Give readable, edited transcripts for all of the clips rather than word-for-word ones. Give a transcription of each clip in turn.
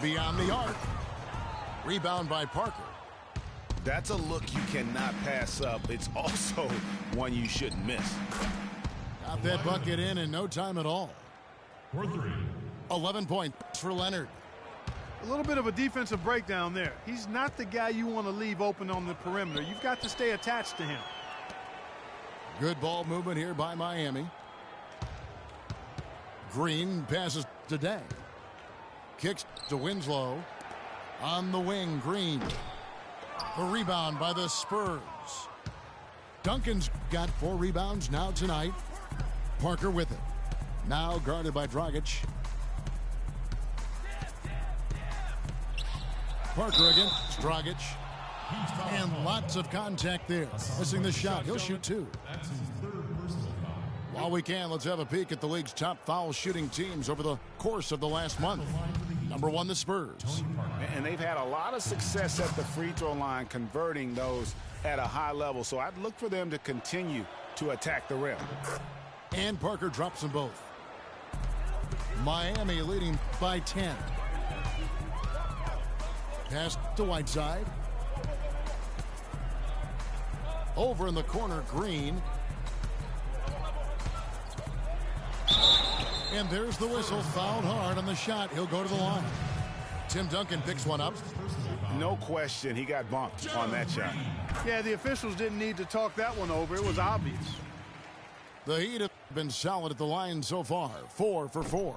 beyond the arc. Rebound by Parker. That's a look you cannot pass up. It's also one you shouldn't miss. Got that bucket in no time at all. 11 points for Leonard. A little bit of a defensive breakdown there. He's not the guy you want to leave open on the perimeter. You've got to stay attached to him. Good ball movement here by Miami. Green passes to Day. Kicks to Winslow. On the wing, Green. A rebound by the Spurs. Duncan's got 4 rebounds now tonight. Parker with it. Now guarded by Dragic. Parker against Dragic. And lots of contact there. Missing the shot. He'll shoot 2. While we can, let's have a peek at the league's top foul shooting teams over the course of the last month. Number 1, the Spurs. And they've had a lot of success at the free throw line, converting those at a high level. So I'd look for them to continue to attack the rim. And Parker drops them both. Miami leading by 10. Pass to Whiteside. Over in the corner, Green. And there's the whistle. Fouled hard on the shot. He'll go to the line. Tim Duncan picks one up. No question, he got bumped on that shot. Yeah, the officials didn't need to talk that one over. It was obvious. The Heat have been solid at the line so far. 4 for 4.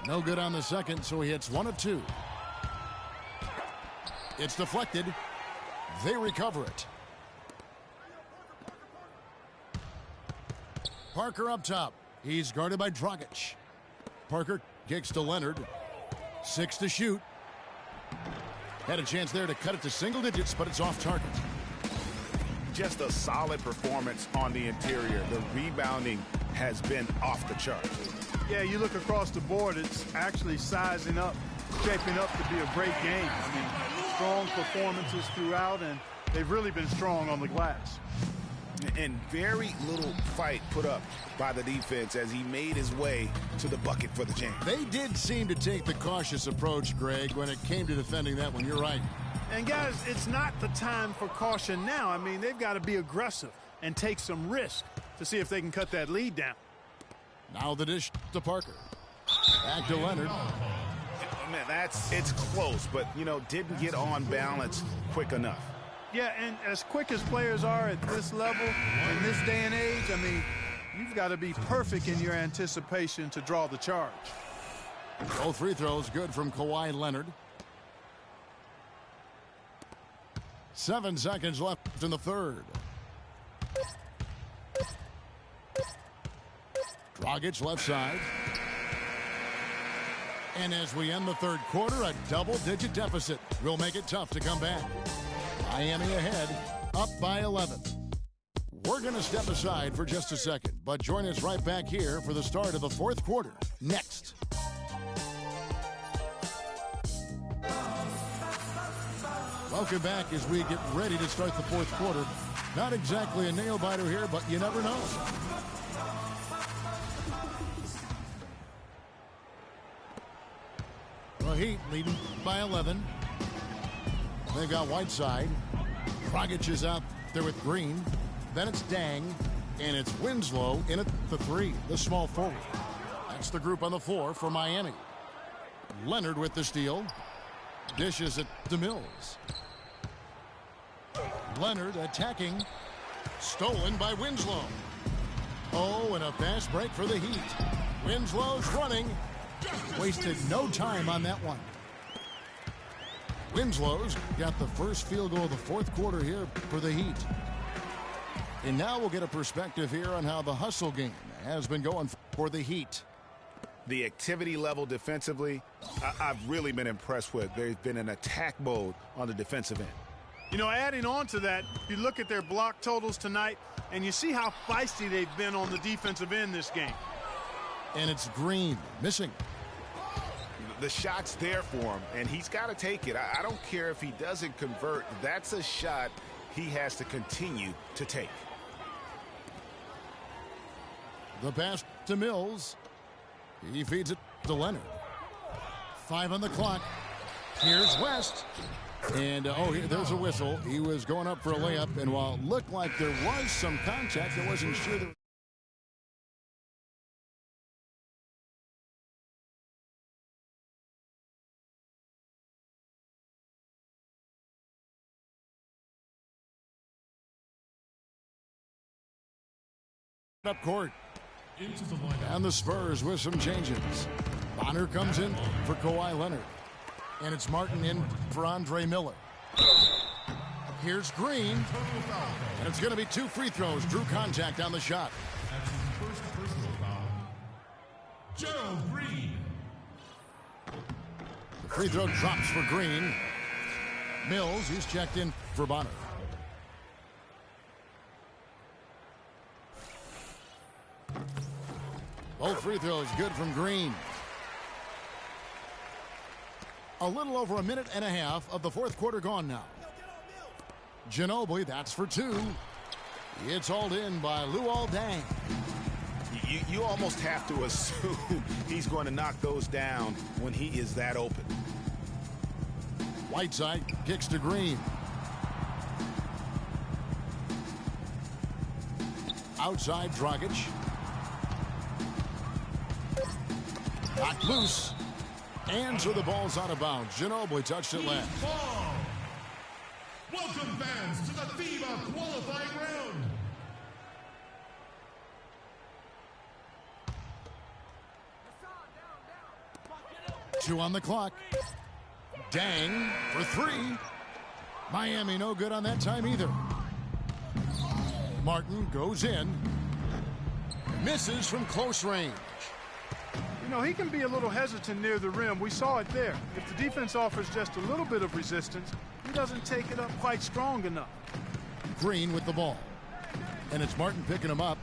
No good on the second, so he hits 1 of 2. It's deflected. They recover it. Parker up top. He's guarded by Dragic. Parker kicks to Leonard. 6 to shoot. Had a chance there to cut it to single digits, but it's off target. Just a solid performance on the interior. The rebounding has been off the chart. Yeah, you look across the board, it's actually sizing up, shaping up to be a great game. I mean, strong performances throughout, and they've really been strong on the glass. And very little fight put up by the defense as he made his way to the bucket for the jam. They did seem to take the cautious approach, Greg, when it came to defending that one. You're right. And, guys, it's not the time for caution now. I mean, they've got to be aggressive and take some risk to see if they can cut that lead down. Now the dish to Parker. Back to Leonard. Man, it's close, but, didn't get on balance quick enough. Yeah, and as quick as players are at this level, in this day and age, I mean, you've got to be perfect in your anticipation to draw the charge. Both free throws good from Kawhi Leonard. 7 seconds left in the third. Dragic left side. And as we end the third quarter, a double-digit deficit will make it tough to come back. Miami ahead, up by 11. We're going to step aside for just a second, but join us right back here for the start of the fourth quarter next. Welcome back as we get ready to start the fourth quarter. Not exactly a nail-biter here, but you never know. The Heat leading by 11. They've got Whiteside. Dragic is out there with Green. Then it's Dang. And it's Winslow in at the 3, the small forward. That's the group on the floor for Miami. Leonard with the steal. Dishes it to Mills. Leonard attacking. Stolen by Winslow. Oh, and a fast break for the Heat. Winslow's running. Wasted no time on that one. Winslow's got the first field goal of the fourth quarter here for the Heat. And now we'll get a perspective here on how the hustle game has been going for the Heat. The activity level defensively, I've really been impressed with. There's been an attack mode on the defensive end. You know, adding on to that, you look at their block totals tonight, and you see how feisty they've been on the defensive end this game. And it's Green missing. The shot's there for him, and he's got to take it. I don't care if he doesn't convert. That's a shot he has to continue to take. The pass to Mills. He feeds it to Leonard. 5 on the clock. Here's West. And, there's a whistle. He was going up for a layup, and while it looked like there was some contact, I wasn't sure there. Up court. And the Spurs with some changes. Bonner comes in for Kawhi Leonard. And it's Martin in for Andre Miller. Here's Green. And it's going to be 2 free throws. Drew contact on the shot. That's his first personal foul. Gerald Green. The free throw drops for Green. Mills, he's checked in for Bonner. Both free throws good from Green. A little over a minute and a half of the fourth quarter gone now. Ginobili, that's for 2. It's hauled in by Luol Deng. You almost have to assume he's going to knock those down when he is that open. Whiteside kicks to Green. Outside, Dragic. Knocked loose. And so the ball's out of bounds. Ginobili touched it last. Ball. Welcome fans to the FIBA qualifying round. Two on the clock. Dang for 3. Miami no good on that time either. Martin goes in. Misses from close range. You know, he can be a little hesitant near the rim. We saw it there. If the defense offers just a little bit of resistance, he doesn't take it up quite strong enough. Green with the ball. And it's Martin picking him up.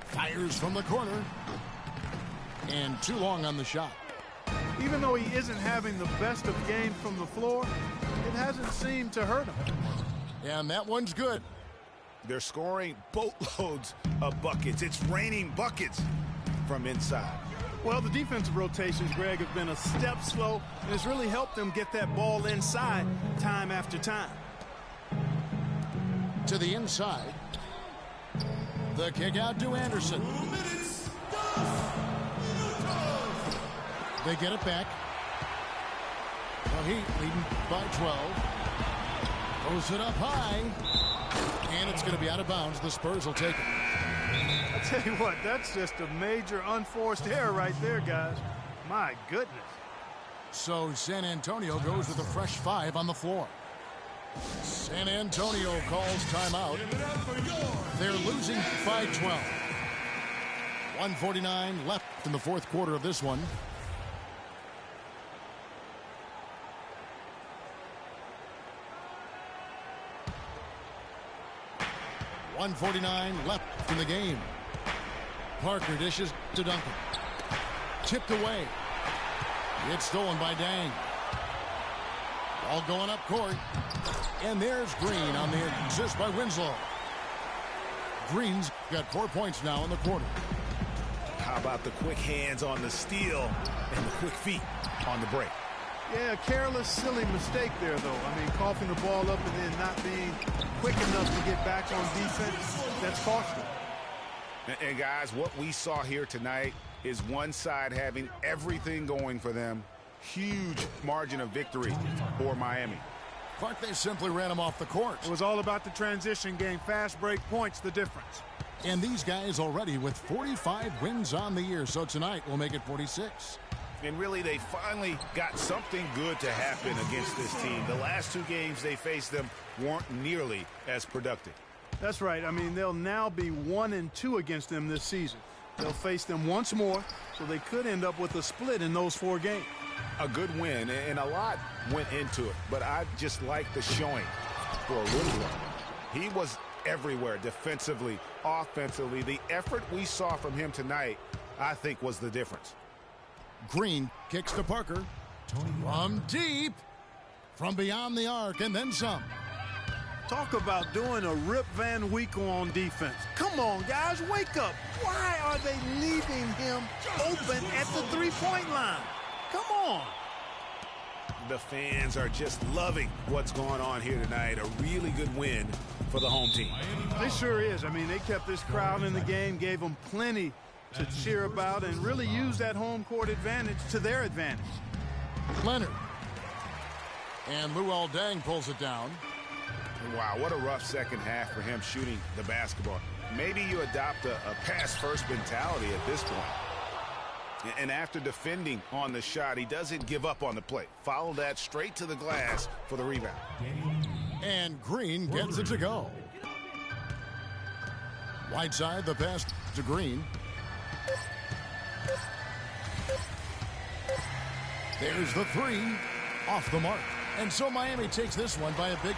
Fires from the corner. And too long on the shot. Even though he isn't having the best of games from the floor, it hasn't seemed to hurt him. And that one's good. They're scoring boatloads of buckets. It's raining buckets from inside. Well, the defensive rotations, Greg, have been a step slow, and it's really helped them get that ball inside time after time. To the inside. The kick out to Anderson. 2 minutes. They get it back. Well, Heat leading by 12. Throws it up high. And it's going to be out of bounds. The Spurs will take it. I tell you what, that's just a major unforced error right there, guys. My goodness. So San Antonio goes with a fresh 5 on the floor. San Antonio calls timeout. They're losing by 12. 1:49 left in the fourth quarter of this one. .149 left in the game. Parker dishes to Duncan. Tipped away. It's stolen by Dang. Ball going up court. And there's Green on the assist by Winslow. Green's got 4 points now in the quarter. How about the quick hands on the steal and the quick feet on the break? Yeah, a careless, silly mistake there, though. I mean, coughing the ball up and then not being quick enough to get back on defense, that's costly. And guys, what we saw here tonight is one side having everything going for them. Huge margin of victory for Miami. Clark, they simply ran him off the court. It was all about the transition game. Fast break points, the difference. And these guys already with 45 wins on the year. So tonight will make it 46. And really, they finally got something good to happen against this team. The last 2 games they faced them weren't nearly as productive. That's right. I mean, they'll now be 1-2 against them this season. They'll face them once more, so they could end up with a split in those 4 games. A good win, and a lot went into it. But I just like the showing for Winslow. He was everywhere defensively, offensively. The effort we saw from him tonight, I think, was the difference. Green kicks to Parker. From deep. From beyond the arc and then some. Talk about doing a Rip Van Winkle on defense. Come on, guys, wake up. Why are they leaving him open at the three-point line? Come on. The fans are just loving what's going on here tonight. A really good win for the home team. It sure is. I mean, they kept this crowd in the game, gave them plenty to cheer about, and really used that home court advantage to their advantage. Leonard. And Luol Deng pulls it down. Wow, what a rough second half for him shooting the basketball. Maybe you adopt a pass-first mentality at this point. And after defending on the shot, he doesn't give up on the play. Follow that straight to the glass for the rebound. And Green gets it to go. Whiteside, the pass to Green. There's the three, off the mark. And so Miami takes this one by a big...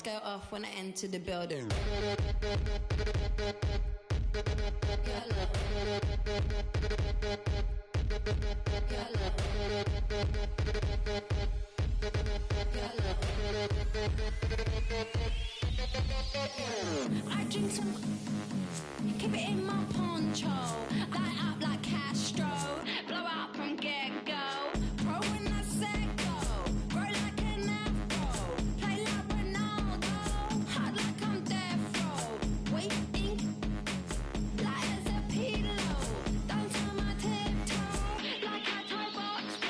Go off when I enter the building. I drink some, keep it in my poncho, light up like Castro, blow out from get-go, pro when I said go, grow like an afro, play like Ronaldo, hot like I'm death row, waiting light as a pillow, dance on my tiptoe, like I toy box go.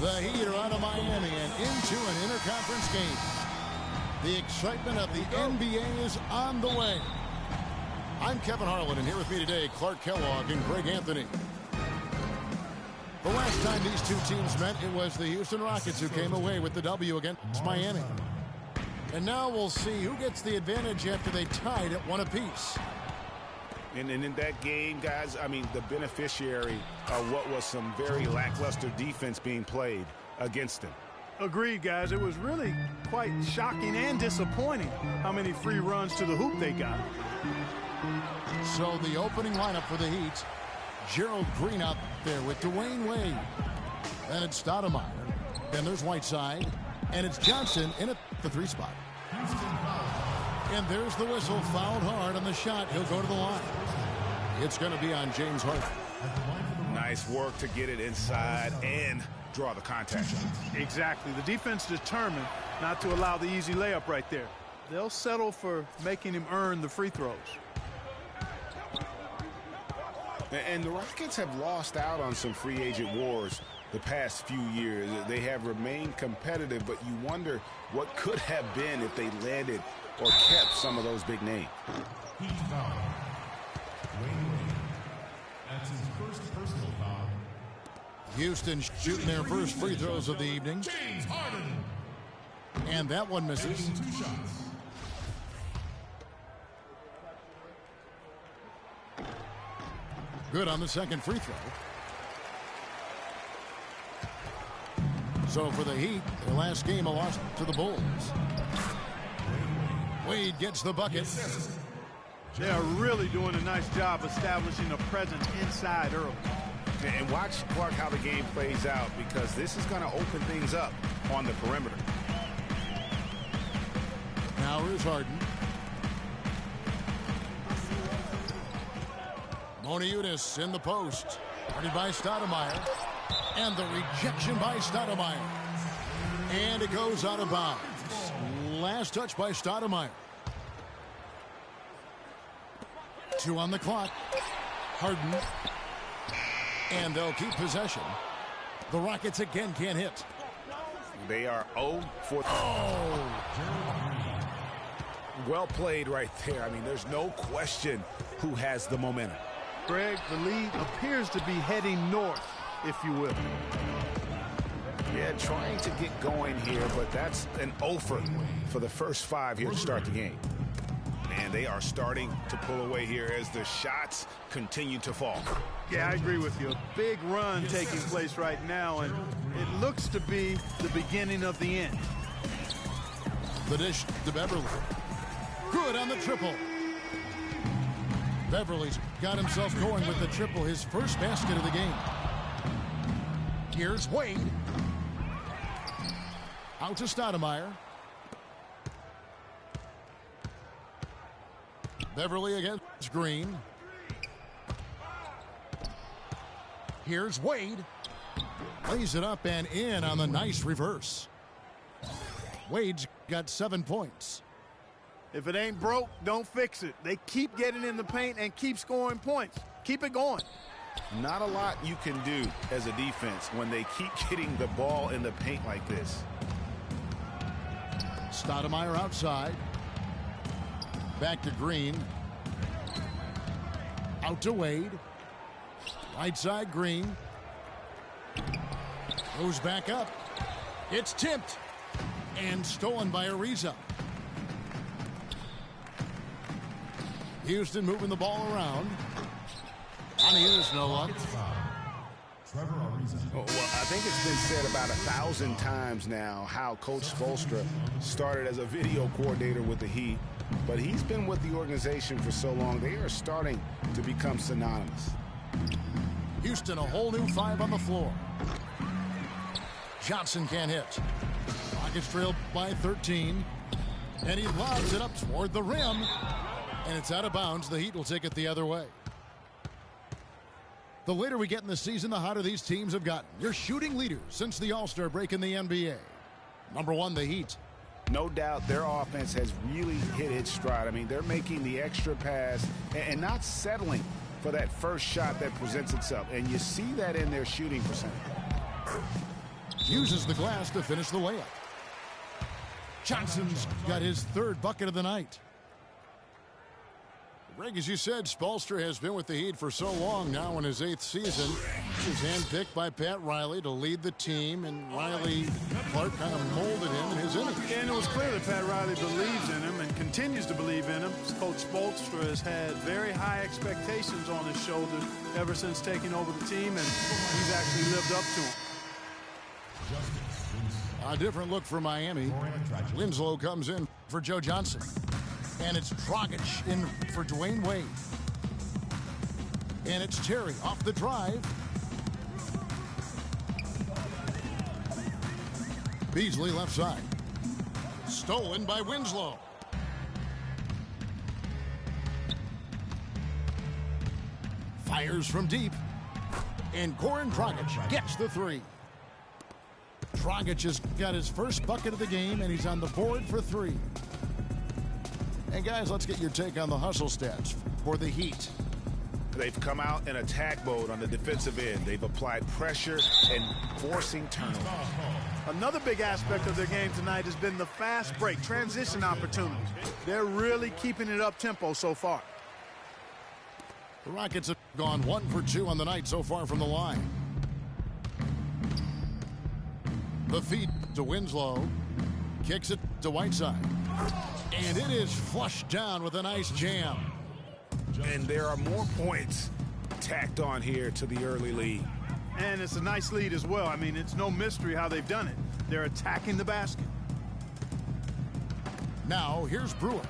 The Heat are out of Miami and into an interconference game. The excitement of the NBA is on the way. I'm Kevin Harlan, and here with me today, Clark Kellogg and Greg Anthony. The last time these two teams met, it was the Houston Rockets who came away with the W against Miami. And now we'll see who gets the advantage after they tied at one apiece. And in that game, guys, I mean, the beneficiary of what was some very lackluster defense being played against them. Agreed, guys. It was really quite shocking and disappointing how many free runs to the hoop they got. So the opening lineup for the Heat, Gerald Green out there with Dwayne Wade. Then it's Stoudemire. Then there's Whiteside. And it's Johnson in at the three spot. And there's the whistle, fouled hard on the shot. He'll go to the line. It's going to be on James Harden. Nice work to get it inside and draw the contact. Exactly. The defense determined not to allow the easy layup right there. They'll settle for making him earn the free throws. And the Rockets have lost out on some free agent wars the past few years. They have remained competitive, but you wonder what could have been if they landed or kept some of those big names. Heat foul. Wade. That's his first personal foul. Houston shooting their first free throws of the evening. James Harden. And that one misses. 2 shots. Good on the second free throw. So for the Heat, their last game a loss to the Bulls. Wade gets the bucket. They are really doing a nice job establishing a presence inside early. And watch, Clark, how the game plays out, because this is going to open things up on the perimeter. Now here's Harden. Moniutis in the post. Guarded by Stoudemire. And the rejection by Stoudemire. And it goes out of bounds. Last touch by Stoudemire. 2 on the clock. Harden. And they'll keep possession. The Rockets again can't hit. They are 0 for... Well played right there. I mean, there's no question who has the momentum. Greg, the lead appears to be heading north, if you will. Yeah, trying to get going here, but that's an offer for the first 5 here to start the game. And they are starting to pull away here as the shots continue to fall. Yeah, I agree with you. A big run taking place right now, and it looks to be the beginning of the end. The dish to Beverly. Good on the triple. Beverly's got himself going with the triple, his first basket of the game. Here's Wade. Out to Stoudemire. Beverly against Green. Here's Wade. Lays it up and in on the nice reverse. Wade's got 7 points. If it ain't broke, don't fix it. They keep getting in the paint and keep scoring points. Keep it going. Not a lot you can do as a defense when they keep getting the ball in the paint like this. Stoudemire outside. Back to Green. Out to Wade. Right side Green. Goes back up. It's tipped. And stolen by Ariza. Houston moving the ball around. On his no luck. Well, I think it's been said about 1,000 times now how Coach Spoelstra started as a video coordinator with the Heat, but he's been with the organization for so long, they are starting to become synonymous. Houston, a whole new 5 on the floor. Johnson can't hit. Rockets trail by 13. And he lobs it up toward the rim. And it's out of bounds. The Heat will take it the other way. The later we get in the season, the hotter these teams have gotten. You're shooting leaders since the All-Star break in the NBA. Number 1, the Heat. No doubt their offense has really hit its stride. I mean, they're making the extra pass and not settling for that first shot that presents itself. And you see that in their shooting percentage. Uses the glass to finish the layup. Johnson's got his 3rd bucket of the night. Greg, as you said, Spoelstra has been with the Heat for so long now in his 8th season. He was handpicked by Pat Riley to lead the team, and Clark kind of molded him in his image. And it was clear that Pat Riley believes in him and continues to believe in him. Coach Spoelstra has had very high expectations on his shoulders ever since taking over the team, and he's actually lived up to them. A different look for Miami. Winslow comes in for Joe Johnson. And it's Dragic in for Dwayne Wade. And it's Terry off the drive. Beasley left side. Stolen by Winslow. Fires from deep. And Goran Dragic gets the 3. Dragic has got his first bucket of the game, and he's on the board for 3. And guys, let's get your take on the hustle stats for the Heat. They've come out in attack mode on the defensive end. They've applied pressure and forcing turnovers. Another big aspect of their game tonight has been the fast break, transition opportunities. They're really keeping it up tempo so far. The Rockets have gone 1 for 2 on the night so far from the line. The feed to Winslow. Kicks it to Whiteside. And it is flushed down with a nice jam. And there are more points tacked on here to the early lead. And it's a nice lead as well. I mean, it's no mystery how they've done it. They're attacking the basket. Now, here's Brewer.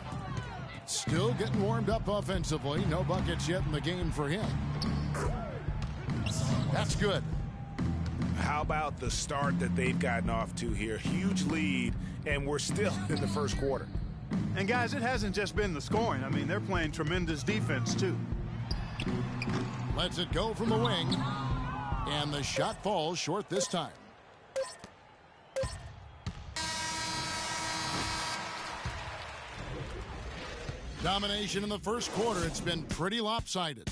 Still getting warmed up offensively. No buckets yet in the game for him. That's good. How about the start that they've gotten off to here? Huge lead, and we're still in the first quarter. And guys, it hasn't just been the scoring. I mean, they're playing tremendous defense too. Lets it go from the wing. And the shot falls short this time. Domination in the first quarter. It's been pretty lopsided.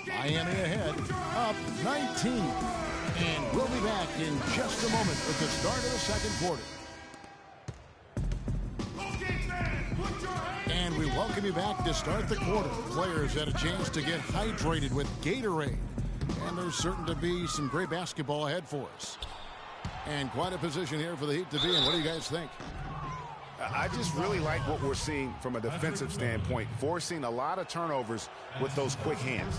Miami ahead, up 19. And we'll be back in just a moment with the start of the second quarter. And we welcome you back to start the quarter. Players had a chance to get hydrated with Gatorade. And there's certain to be some great basketball ahead for us. And quite a position here for the Heat to be in. What do you guys think? I just really like what we're seeing from a defensive standpoint, forcing a lot of turnovers with those quick hands.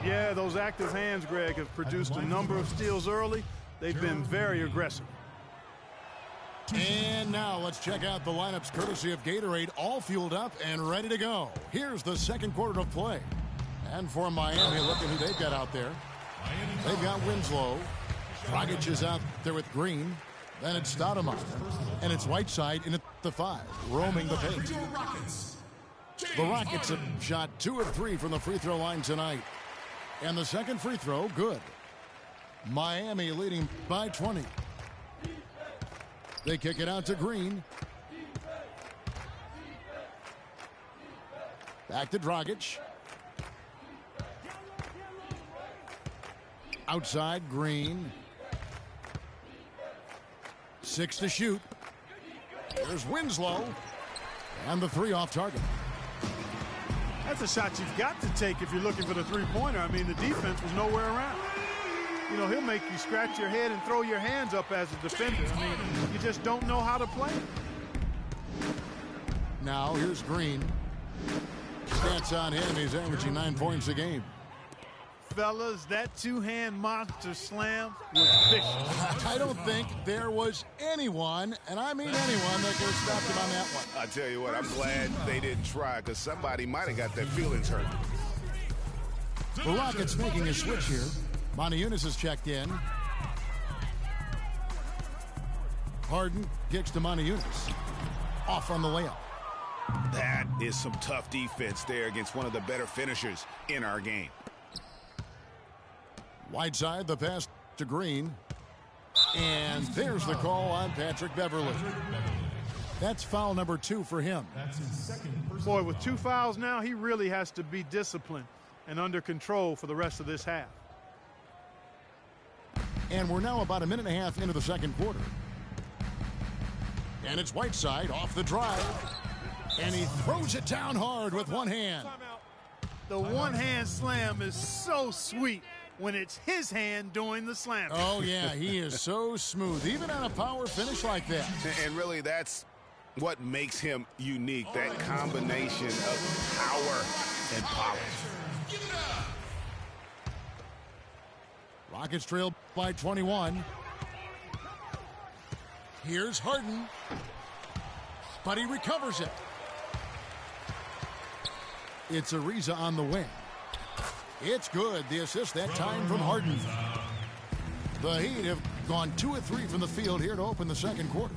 Yeah, those active hands, Greg, have produced a number of steals early. They've been very aggressive. And now let's check out the lineups courtesy of Gatorade, all fueled up and ready to go. Here's the second quarter of play. And for Miami, look at who they've got out there. They've got Winslow. Dragic is out there with Green. Then it's Stoudemire. And it's Whiteside in at the 5, roaming the paint. The Rockets have shot 2 of 3 from the free throw line tonight. And the second free throw, good. Miami leading by 20. They kick it out to Green. Back to Dragic. Outside, Green. 6 to shoot. There's Winslow. And the 3 off target. That's a shot you've got to take if you're looking for the three-pointer. I mean, the defense was nowhere around. You know, he'll make you scratch your head and throw your hands up as a defender. I mean, you just don't know how to play. Now, here's Green. Stats on him, he's averaging 9 points a game. Fellas, that two-hand monster slam was vicious. I don't think there was anyone, and I mean anyone, that could have stopped him on that one. I tell you what, I'm glad they didn't try, because somebody might have got their feelings hurt. The Rockets making a switch here. Moniunas has checked in. Harden kicks to Moniunas. Off on the layup. That is some tough defense there against one of the better finishers in our game. Whiteside, the pass to Green. And there's the call on Patrick Beverley. That's foul number 2 for him. Boy, with 2 fouls now, he really has to be disciplined and under control for the rest of this half. And we're now about a minute and a half into the second quarter. And it's Whiteside off the drive. And he throws it down hard with one hand. The one-hand slam is so sweet when it's his hand doing the slam. Oh, yeah, he is so smooth, even on a power finish like that. And really, that's what makes him unique, that combination of power and polish. Rockets trail by 21. Here's Harden. But he recovers it. It's Ariza on the wing. It's good. The assist that time from Harden. The Heat have gone 2 of 3 from the field here to open the second quarter.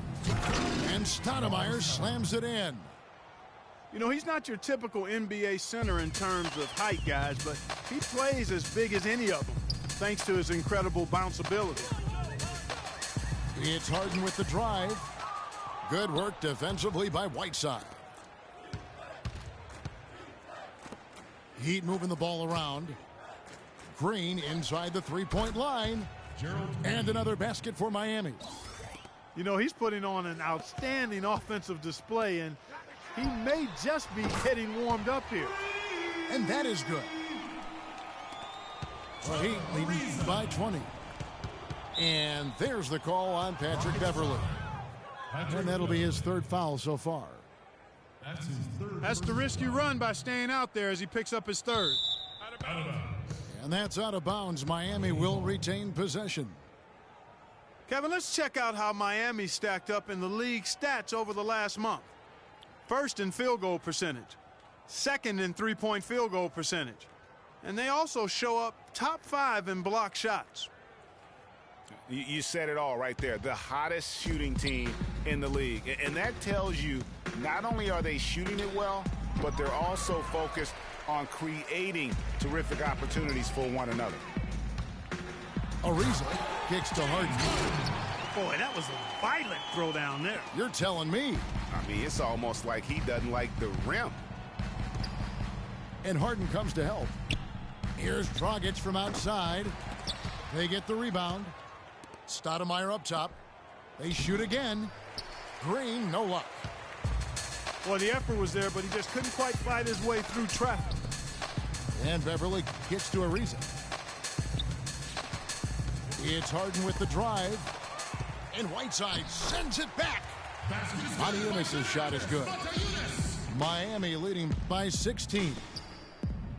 And Stoudemire slams it in. You know, he's not your typical NBA center in terms of height, guys, but he plays as big as any of them, thanks to his incredible bounce ability. It's Harden with the drive. Good work defensively by Whiteside. Heat moving the ball around. Green inside the three-point line. And another basket for Miami. You know, he's putting on an outstanding offensive display, and he may just be getting warmed up here. And that is good. The Heat leading by 20. And there's the call on Patrick Beverley. And that'll be his 3rd foul so far. That's the risk you run by staying out there as he picks up his 3rd. And that's out of bounds. Miami will retain possession. Kevin, let's check out how Miami stacked up in the league stats over the last month. 1st in field goal percentage. 2nd in three-point field goal percentage. And they also show up top 5 in block shots. You said it all right there. The hottest shooting team in the league. And that tells you not only are they shooting it well, but they're also focused on creating terrific opportunities for one another. Ariza kicks to Harden. Boy, that was a violent throw down there. You're telling me. I mean, it's almost like he doesn't like the rim. And Harden comes to help. Here's Dragic from outside. They get the rebound. Stoudemire up top. They shoot again. Green, no luck. Well, the effort was there, but he just couldn't quite fight his way through traffic. And Beverly gets to Ariza. It's Harden with the drive. And Whiteside sends it back. Monteunas's shot is good. Miami leading by 16.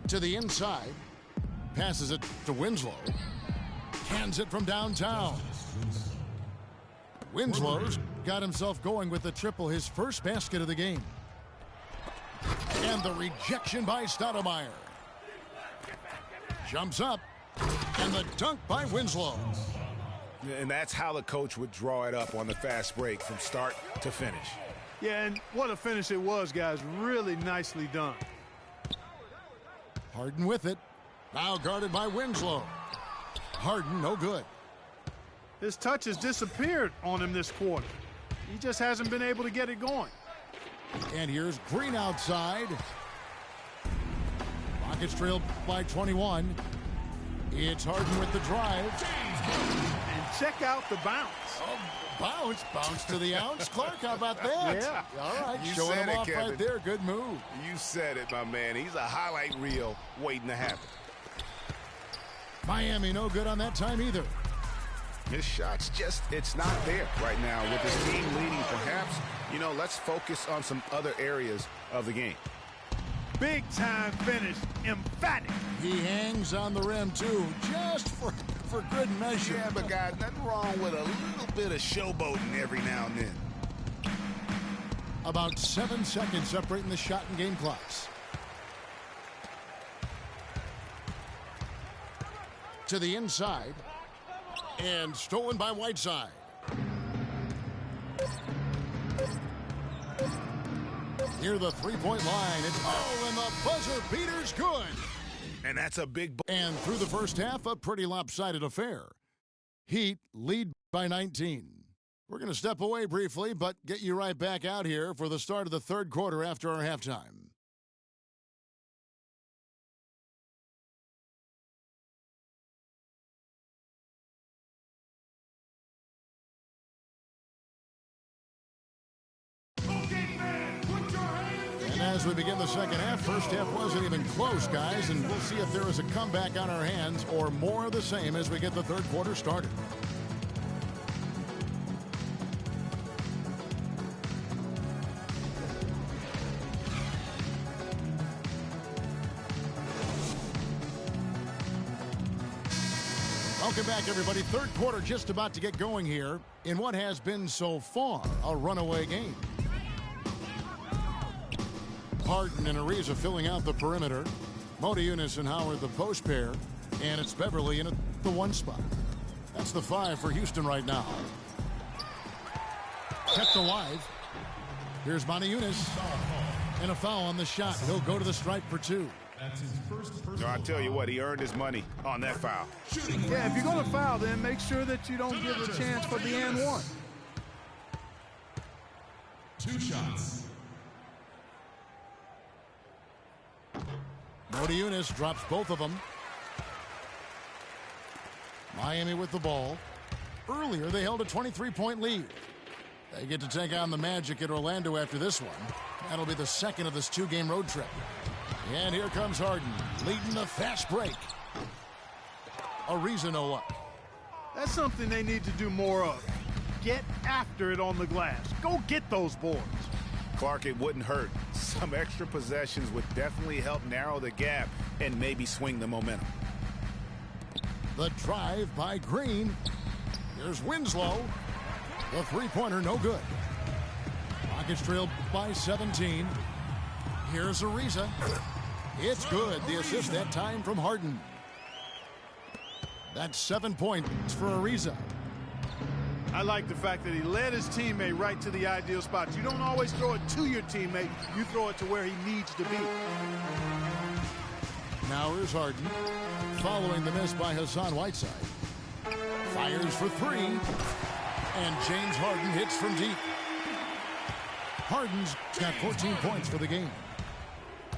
To the inside. Passes it to Winslow. Hands it from downtown. Winslow's got himself going with the triple, his first basket of the game. And the rejection by Stoudemire. Jumps up. And the dunk by Winslow. And that's how the coach would draw it up on the fast break from start to finish. Yeah, and what a finish it was, guys. Really nicely done. Harden with it. Now guarded by Winslow. Harden, no good. His touch has disappeared on him this quarter. He just hasn't been able to get it going. And here's Green outside. Rockets trailed by 21. It's Harden with the drive. And check out the bounce. Oh, bounce to the ounce. Clark, how about that? Yeah. All right, You showing said him it, off Kevin. right there. Good move. You said it, my man. He's a highlight reel waiting to happen. Miami no good on that time either. His shot's just, it's not there right now. With his team leading, perhaps, let's focus on some other areas of the game. Big time finish. Emphatic. He hangs on the rim, too, just for good measure. Yeah, but guys, nothing wrong with a little bit of showboating every now and then. About 7 seconds separating the shot and game clocks. To the inside. And stolen by Whiteside. Near the three-point line. It's and the buzzer beater's good. And that's a big... And through the first half, a pretty lopsided affair. Heat lead by 19. We're going to step away briefly, but get you right back out here for the start of the third quarter after our halftime. As we begin the second half, first half wasn't even close, guys, and we'll see if there is a comeback on our hands or more of the same as we get the third quarter started. Welcome back, everybody. Third quarter just about to get going here in what has been so far a runaway game. Harden and Ariza filling out the perimeter. Monteunas and Howard the post pair. And it's Beverly in the one spot. That's the 5 for Houston right now. Kept alive. Here's Monteunas. And a foul on the shot. He'll go to the stripe for 2. That's his first personal I tell you what, he earned his money on that foul. Yeah, if you're going to foul, then make sure that you don't give a chance for the and one. 2 shots. Monteunas drops both of them. Miami with the ball. Earlier, they held a 23-point lead. They get to take on the Magic at Orlando after this one. That'll be the second of this 2-game road trip. And here comes Harden, leading the fast break. Ariza no luck. That's something they need to do more of. Get after it on the glass. Go get those boards. Clark, it wouldn't hurt. Some extra possessions would definitely help narrow the gap and maybe swing the momentum. The drive by Green. Here's Winslow. The three-pointer, no good. Rockets trailed by 17. Here's Ariza. It's good. The assist that time from Harden. That's 7 points for Ariza. I like the fact that he led his teammate right to the ideal spot. You don't always throw it to your teammate. You throw it to where he needs to be. Now here's Harden. Following the miss by Hassan Whiteside. Fires for three. And James Harden hits from deep. Harden's got 14 points for the game.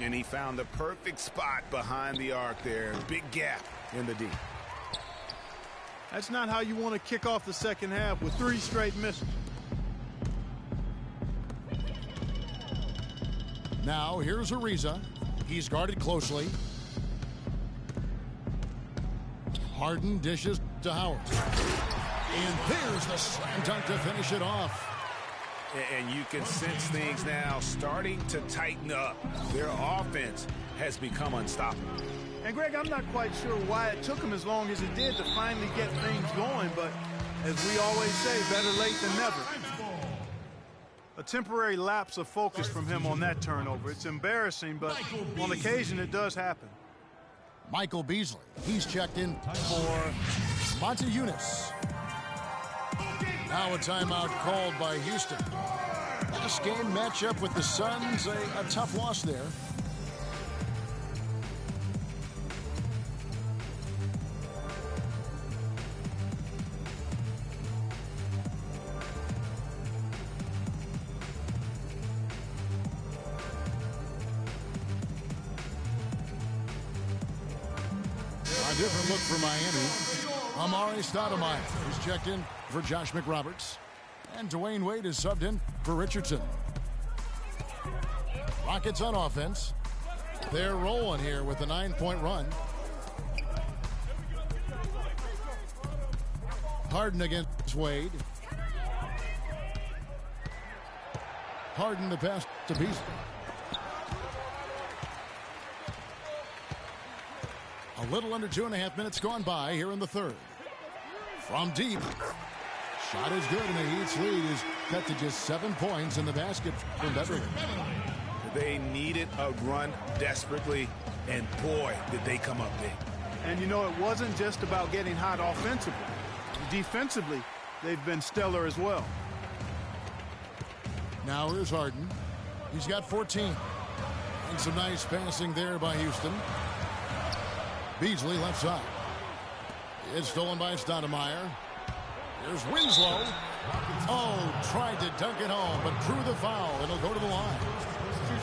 And he found the perfect spot behind the arc there. Big gap in the D. That's not how you want to kick off the second half with 3 straight misses. Now here's Ariza. He's guarded closely. Harden dishes to Howard. And there's the slam dunk to finish it off. And you can sense things now starting to tighten up. Their offense has become unstoppable. And, Greg, I'm not quite sure why it took him as long as it did to finally get things going, but as we always say, better late than never. A temporary lapse of focus from him on that turnover. It's embarrassing, but on occasion it does happen. Michael Beasley, he's checked in for Monty Eunice. Now a timeout called by Houston. Last game matchup with the Suns, a tough loss there. A different look for Miami. Amari Stoudemire is checked in for Josh McRoberts. And Dwayne Wade is subbed in for Richardson. Rockets on offense. They're rolling here with a 9-point run. Harden against Wade. Harden the pass to Beasley. A little under 2.5 minutes gone by here in the third. From deep. Shot is good, and the Heat's lead is cut to just 7 points in the basket from Beverly. They needed a run desperately, and boy, did they come up big. And, you know, it wasn't just about getting hot offensively. Defensively, they've been stellar as well. Now here's Harden. He's got 14. And some nice passing there by Houston. Beasley left side. It's stolen by Stoudemire. Here's Winslow. Oh, tried to dunk it home, but drew the foul. It'll go to the line.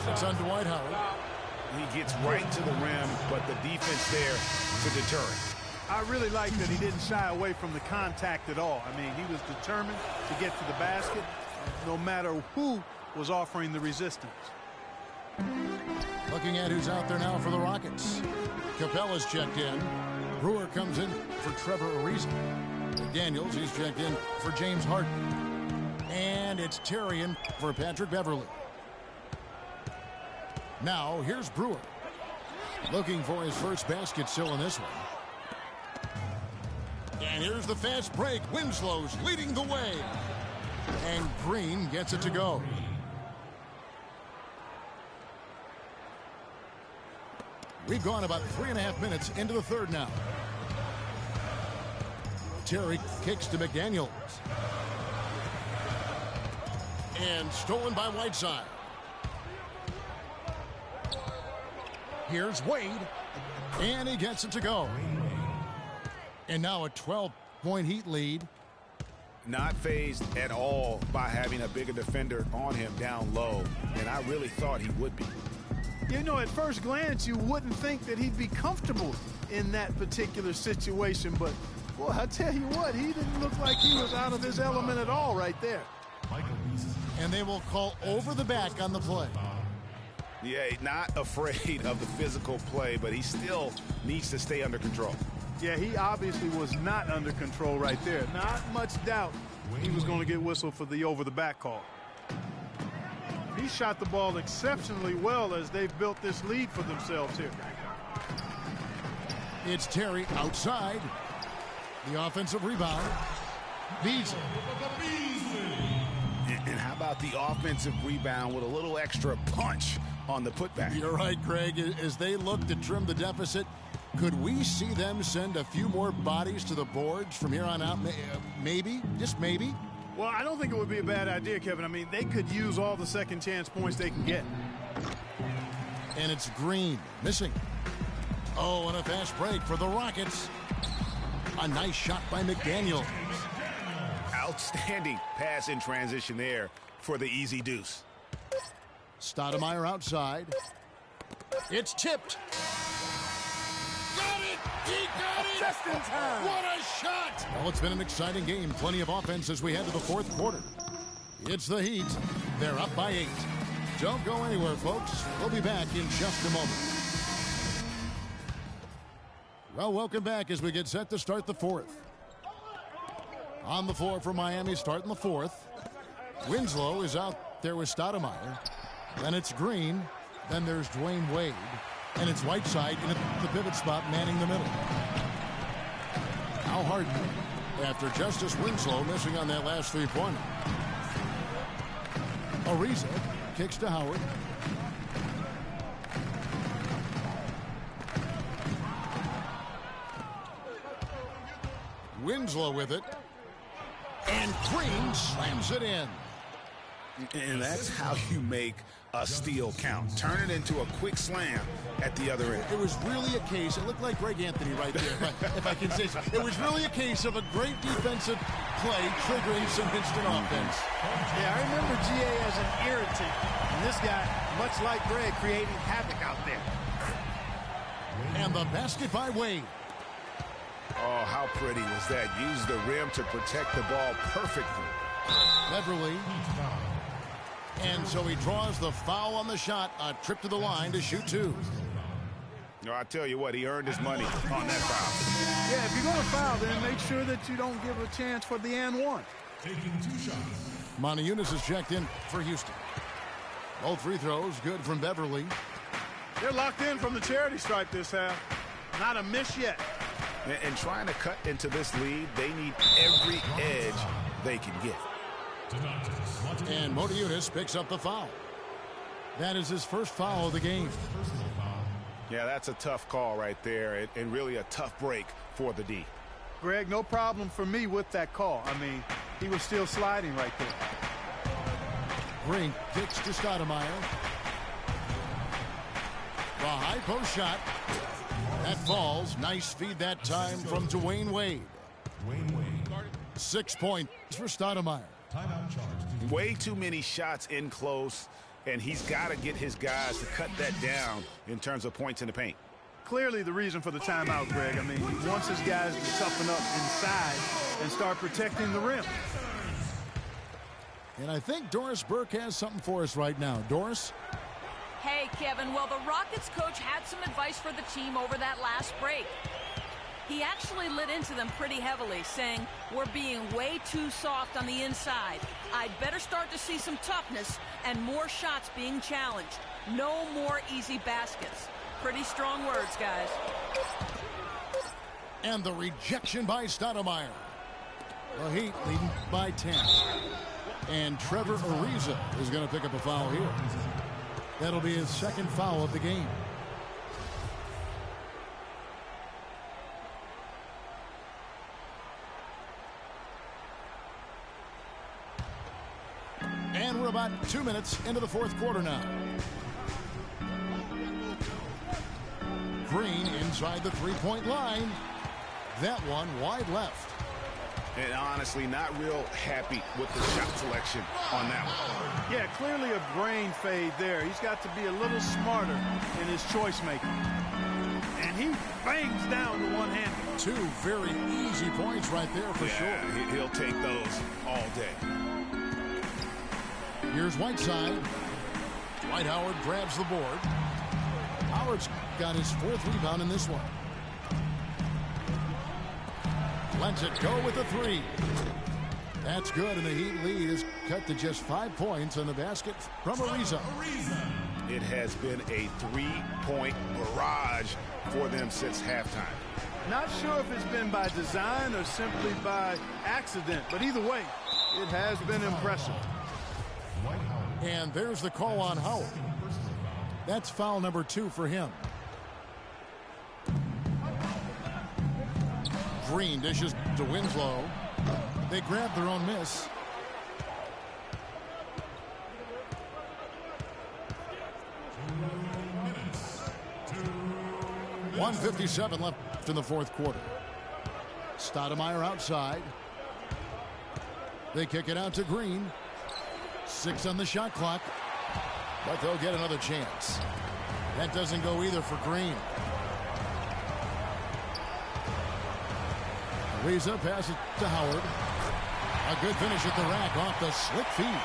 It's on Dwight Howard. He gets right to the rim, but the defense there to deter it. I really like that he didn't shy away from the contact at all. I mean, he was determined to get to the basket, no matter who was offering the resistance. Looking at who's out there now for the Rockets. Capella's checked in. Brewer comes in for Trevor Ariza. Daniels, he's checked in for James Harden. And it's Terry in for Patrick Beverly. Now, here's Brewer. Looking for his first basket still in this one. And here's the fast break. Winslow's leading the way. And Green gets it to go. We've gone about 3.5 minutes into the third now. Terry kicks to McDaniels. And stolen by Whiteside. Here's Wade. And he gets it to go. And now a 12-point Heat lead. Not fazed at all by having a bigger defender on him down low. And I really thought he would be. You know, at first glance, you wouldn't think that he'd be comfortable in that particular situation. But, boy, I tell you what, he didn't look like he was out of his element at all right there. And they will call over the back on the play. Yeah, not afraid of the physical play, but he still needs to stay under control. Yeah, he obviously was not under control right there. Not much doubt he was going to get whistled for the over-the-back call. He shot the ball exceptionally well as they've built this lead for themselves here. It's Terry outside. The offensive rebound. Beasley. And how about the offensive rebound with a little extra punch on the putback? You're right, Greg. As they look to trim the deficit, Could we see them send a few more bodies to the boards from here on out? Maybe, just maybe. Well, I don't think it would be a bad idea, Kevin. I mean, they could use all the second chance points they can get. And it's Green, missing. Oh, and a fast break for the Rockets. A nice shot by McDaniel. Outstanding pass in transition there for the easy deuce. Stoudemire outside. It's tipped. Got it! He got it! Just in time. What a shot! Well, it's been an exciting game. Plenty of offense as we head to the fourth quarter. It's the Heat. They're up by 8. Don't go anywhere, folks. We'll be back in just a moment. Well, welcome back as we get set to start the fourth. On the floor for Miami, starting the fourth. Winslow is out there with Stoudemire. Then it's Green. Then there's Dwayne Wade. And it's Whiteside in the pivot spot, manning the middle. Now Harden, after Justice Winslow missing on that last three-pointer. Ariza kicks to Howard. Winslow with it. And Green slams it in. And that's how you make a steal count. Turn it into a quick slam at the other end. It was really a case, it looked like Greg Anthony right there, if I can say so. It was really a case of a great defensive play triggering some instant offense. Yeah, I remember GA as an irritant. And this guy, much like Greg, creating havoc out there. And the basket by Wade. Oh, how pretty was that? Used the rim to protect the ball perfectly. Beverly. And so he draws the foul on the shot. A trip to the line to shoot 2. No, I tell you what, he earned his money on that foul. Yeah, if you're going to foul, then make sure that you don't give a chance for the and one. Taking 2 shots. Monty Eunice is checked in for Houston. Both free throws good from Beverly. They're locked in from the charity stripe this half. Not a miss yet. And trying to cut into this lead, they need every edge they can get. And Motiejunas picks up the foul. That is his first foul of the game. Yeah, that's a tough call right there, and really a tough break for the D. Greg, no problem for me with that call. I mean, he was still sliding right there. Green kicks to Stoudemire. The high post shot. That falls. Nice feed that time from Dwayne Wade. 6 points for Stoudemire. Way too many shots in close, and he's got to get his guys to cut that down in terms of points in the paint. Clearly the reason for the timeout, Greg. I mean, he wants his guys to toughen up inside and start protecting the rim. And I think Doris Burke has something for us right now. Doris? Hey, Kevin. Well, the Rockets coach had some advice for the team over that last break. He actually lit into them pretty heavily, saying, we're being way too soft on the inside. I'd better start to see some toughness and more shots being challenged. No more easy baskets. Pretty strong words, guys. And the rejection by Stoudemire. The Heat leading by 10. And Trevor Ariza is going to pick up a foul here. That'll be his second foul of the game. And we're about 2 minutes into the fourth quarter now. Green inside the three-point line. That one wide left. And honestly, not real happy with the shot selection on that one. Yeah, clearly a brain fade there. He's got to be a little smarter in his choice making. And he bangs down the one-handed. 2 very easy points right there for sure. He'll take those all day. Here's Whiteside. Dwight Howard grabs the board. Howard's got his 4th rebound in this one. Lets it go with the 3. That's good, and the Heat lead is cut to just 5 points on the basket from Ariza. It has been a 3-point barrage for them since halftime. Not sure if it's been by design or simply by accident, but either way, it has been impressive. And there's the call on Howard. That's foul number 2 for him. Green dishes to Winslow. They grab their own miss. .157 left in the fourth quarter. Stoudemire outside. They kick it out to Green. 6 on the shot clock. But they'll get another chance. That doesn't go either for Green. Ariza passes to Howard. A good finish at the rack off the slick feed.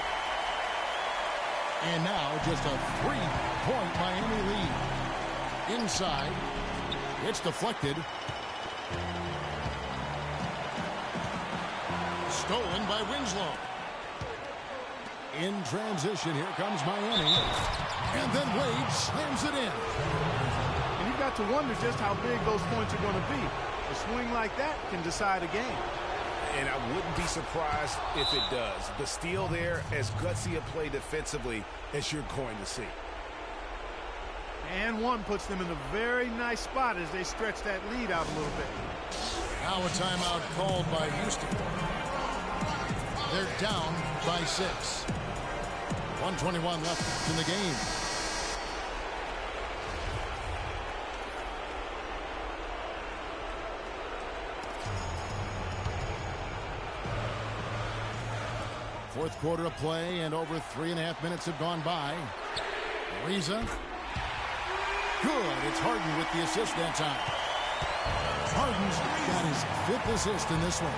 And now just a 3-point Miami lead. Inside. It's deflected. Stolen by Winslow. In transition, here comes Miami. And then Wade slams it in. And you've got to wonder just how big those points are going to be. A swing like that can decide a game. And I wouldn't be surprised if it does. The steal there, as gutsy a play defensively as you're going to see. And one puts them in a very nice spot as they stretch that lead out a little bit. Now a timeout called by Houston. They're down by 6. 1:21 left in the game. Fourth quarter of play, and over 3.5 minutes have gone by. Ariza. Good. It's Harden with the assist that time. Harden's got his 5th assist in this one.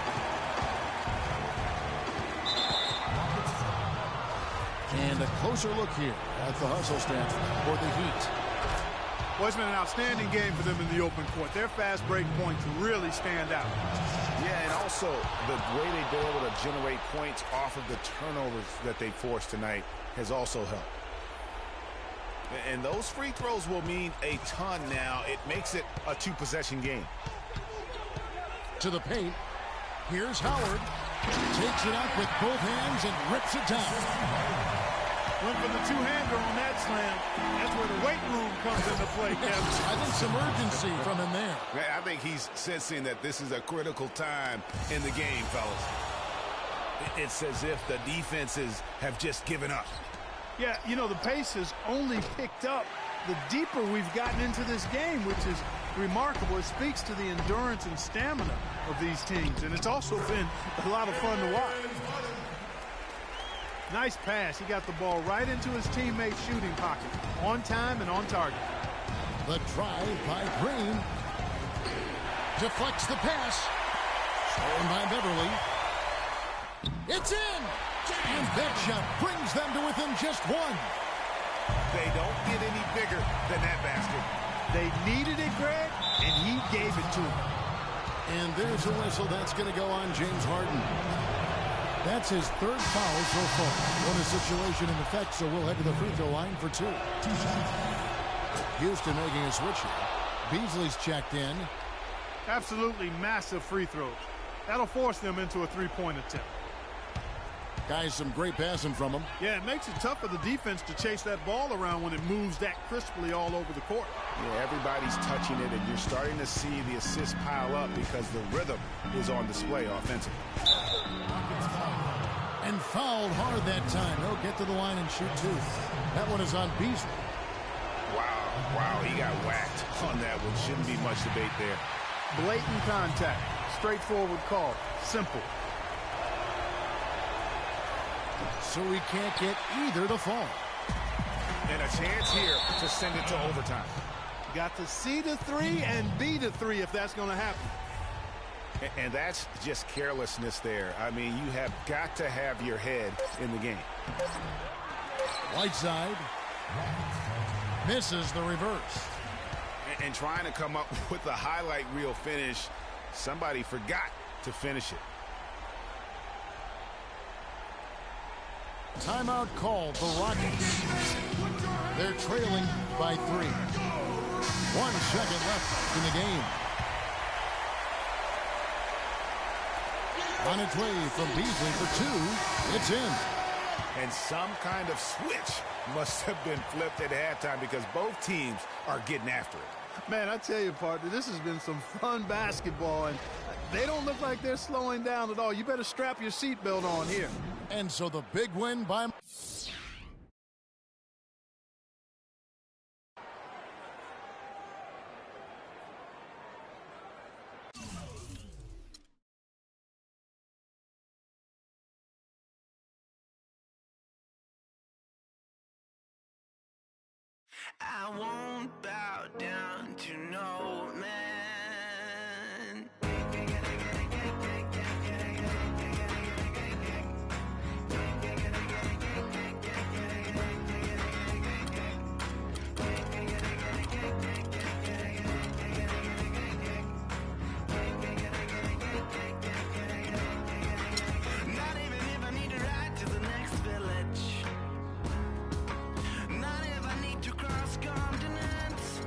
And a closer look here at the hustle stats for the Heat. Well, it's been an outstanding game for them in the open court. Their fast break points really stand out. Yeah, and also the way they've been able to generate points off of the turnovers that they forced tonight has also helped. And those free throws will mean a ton now. It makes it a 2-possession game. To the paint. Here's Howard. Takes it up with both hands and rips it down. Went for the two-hander on that slam. That's where the weight room comes into play, Kevin. I think some urgency from him there. I think he's sensing that this is a critical time in the game, fellas. It's as if the defenses have just given up. Yeah, you know, the pace has only picked up the deeper we've gotten into this game, which is remarkable. It speaks to the endurance and stamina of these teams, and it's also been a lot of fun to watch. Nice pass. He got the ball right into his teammate's shooting pocket. On time and on target. The drive by Green. Deflects the pass. Stolen by Beverly. It's in! And that shot brings them to within just 1. They don't get any bigger than that basket. They needed it, Greg, and he gave it to them. And there's a whistle. That's going to go on James Harden. That's his 3rd foul so far. What a situation in effect, so we'll head to the free throw line for 2. Houston making a switch here. Beasley's checked in. Absolutely massive free throws. That'll force them into a 3-point attempt. Guys, some great passing from him. Yeah, it makes it tough for the defense to chase that ball around when it moves that crisply all over the court. Yeah, everybody's touching it, and you're starting to see the assists pile up because the rhythm is on display offensively. And fouled hard that time. He'll get to the line and shoot 2. That one is on Beasley. Wow, he got whacked on that one. Shouldn't be much debate there. Blatant contact. Straightforward call. Simple. So he can't get either to fall. And a chance here to send it to overtime. Got to see the 3 and be the 3 if that's going to happen. And that's just carelessness there. I mean, you have got to have your head in the game. Whiteside misses the reverse. And trying to come up with a highlight reel finish, somebody forgot to finish it. Timeout called the Rockets. They're trailing by 3. 1 second left in the game. On its way from Beasley for 2. It's in. And some kind of switch must have been flipped at halftime because both teams are getting after it. Man, I tell you, partner, this has been some fun basketball. And They don't look like they're slowing down at all. You better strap your seatbelt on here. And so the big win by... I won't bow down to no man. Not even if I need to ride to the next village. Not if I need to cross continents.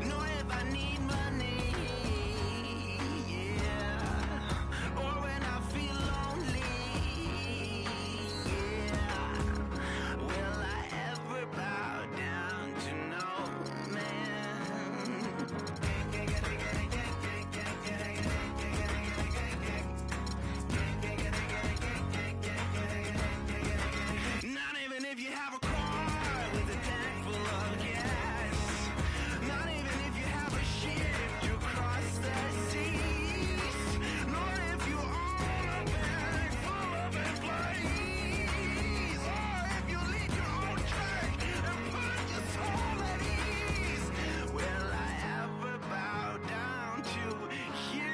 Nor if I need money. Yeah. Or when I feel lonely. Yeah. Will I ever bow down to no man? Not even if you have a car with a tank full of gas. Not even if you have a ship to cross the seas. Nor if you own a bag full of employees. Or if you lead your own church and put your soul at ease. Will I ever bow down to you?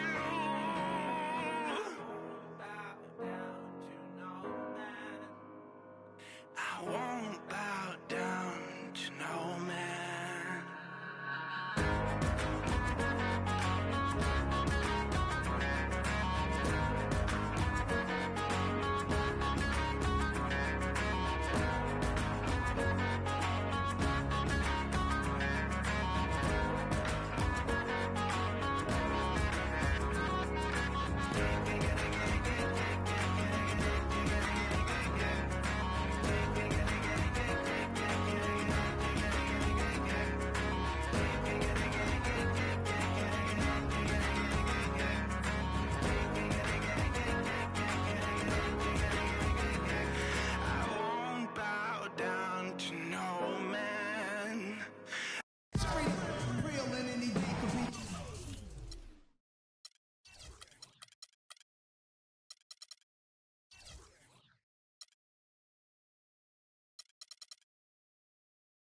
Bow down to no man. I won't bow down to no man. I won't bow down to no man.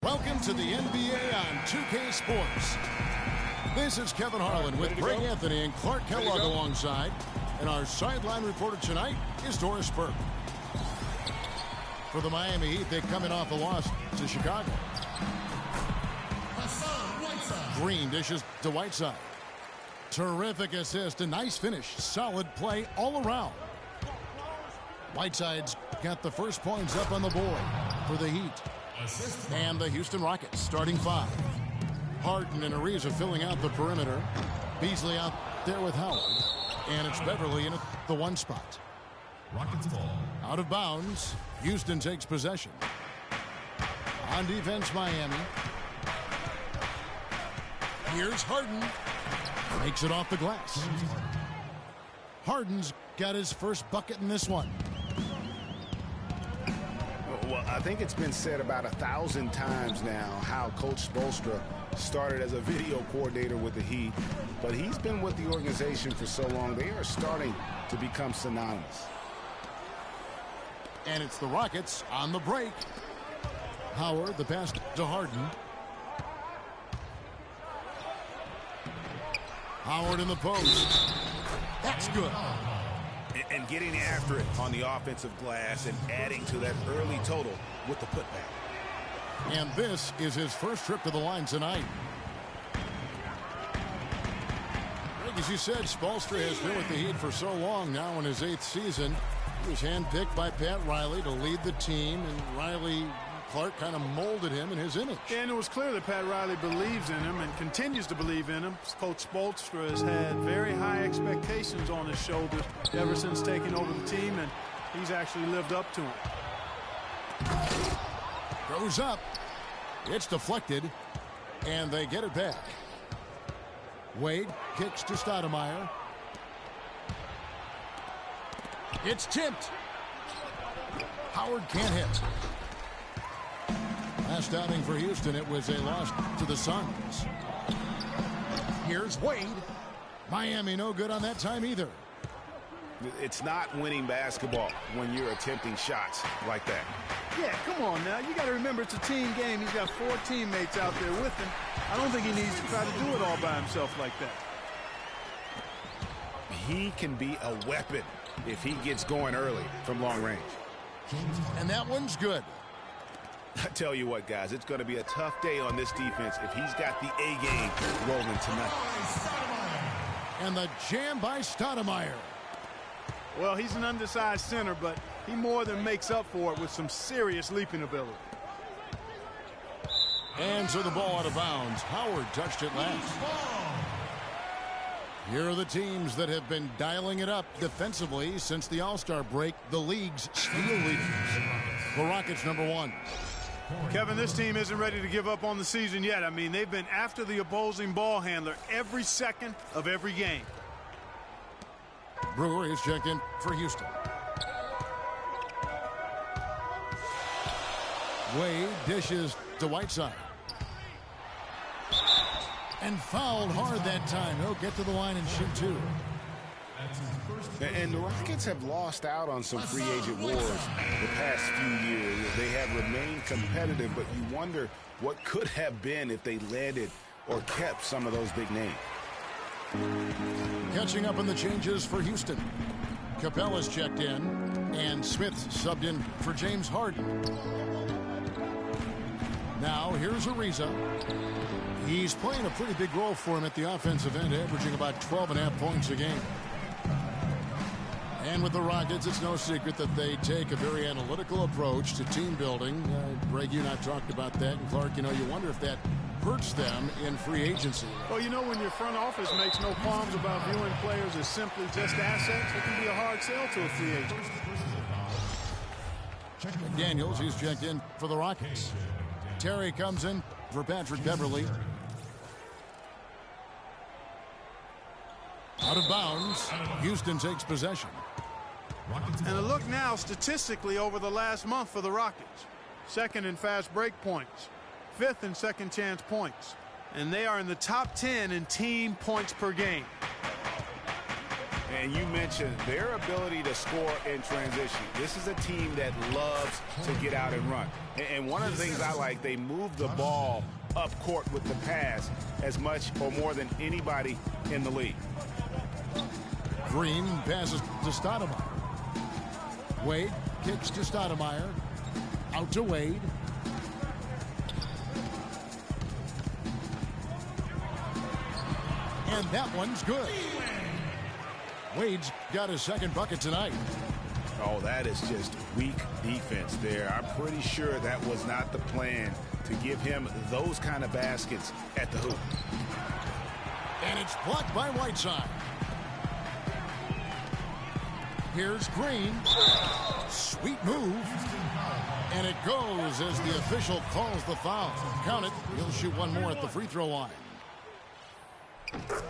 Welcome to the NBA on 2K Sports. This is Kevin Harlan with Greg Anthony and Clark Kellogg alongside. And our sideline reporter tonight is Doris Burke. For the Miami Heat, they come in off a loss to Chicago. Green dishes to Whiteside. Terrific assist, a nice finish, solid play all around. Whiteside's got the first points up on the board for the Heat. And the Houston Rockets starting five. Harden and Ariza filling out the perimeter. Beasley out there with Howard. And it's Beverly in the one spot. Rockets ball. Out of bounds. Houston takes possession. On defense, Miami. Here's Harden. Makes it off the glass. Harden's got his first bucket in this one. Well, I think it's been said about 1,000 times now how Coach Spoelstra started as a video coordinator with the Heat, but he's been with the organization for so long, they are starting to become synonymous. And it's the Rockets on the break. Howard, the pass to Harden. Howard in the post. That's good. And getting after it on the offensive glass and adding to that early total with the putback. And this is his first trip to the line tonight. As you said, Spoelstra has been with the Heat for so long now in his 8th season. He was handpicked by Pat Riley to lead the team, and Riley, Clark kind of molded him in his image. And it was clear that Pat Riley believes in him and continues to believe in him. Coach Spoelstra has had very high expectations on his shoulders ever since taking over the team, and he's actually lived up to them. Goes up. It's deflected, and they get it back. Wade kicks to Stoudemire. It's tipped. Howard can't hit. Last outing for Houston, it was a loss to the Suns. Here's Wade. Miami no good on that time either. It's not winning basketball when you're attempting shots like that. Yeah, come on now. You got to remember it's a team game. He's got 4 teammates out there with him. I don't think he needs to try to do it all by himself like that. He can be a weapon if he gets going early from long range. And that one's good. I tell you what, guys, it's going to be a tough day on this defense if he's got the A game rolling tonight. And the jam by Stoudemire. Well, he's an undersized center, but he more than makes up for it with some serious leaping ability. And so the ball out of bounds. Howard touched it last. Here are the teams that have been dialing it up defensively since the All-Star break. The league's steal leaders. The Rockets #1. Kevin, this team isn't ready to give up on the season yet. I mean, they've been after the opposing ball handler every second of every game. Brewer is checked in for Houston. Wade dishes to Whiteside. And fouled hard that time. He'll get to the line and shoot 2. And the Rockets have lost out on some free agent wars the past few years. They have remained competitive, but you wonder what could have been if they landed or kept some of those big names. Catching up on the changes for Houston. Capella's checked in, and Smith subbed in for James Harden. Now here's Ariza. He's playing a pretty big role for him at the offensive end, averaging about 12.5 points a game. And with the Rockets, it's no secret that they take a very analytical approach to team building. Greg, you and I talked about that. And Clark, you wonder if that hurts them in free agency. Well, when your front office makes no qualms about viewing players as simply just assets, it can be a hard sell to a free agent. McDaniels, he's checked in for the Rockets. Terry comes in for Patrick Beverly. Out of bounds. Houston takes possession. And a look now statistically over the last month for the Rockets. 2nd in fast break points. 5th in second chance points. And they are in the top 10 in team points per game. And you mentioned their ability to score in transition. This is a team that loves to get out and run. And one of the things I like, they move the ball up court with the pass as much or more than anybody in the league. Green passes to Stoudemire. Wade kicks to Stoudemire. Out to Wade. And that one's good. Wade's got his 2nd bucket tonight. Oh, that is just weak defense there. I'm pretty sure that was not the plan to give him those kind of baskets at the hoop. And it's blocked by Whiteside. Here's Green. Sweet move. And it goes as the official calls the foul. Count it. He'll shoot one more at the free throw line.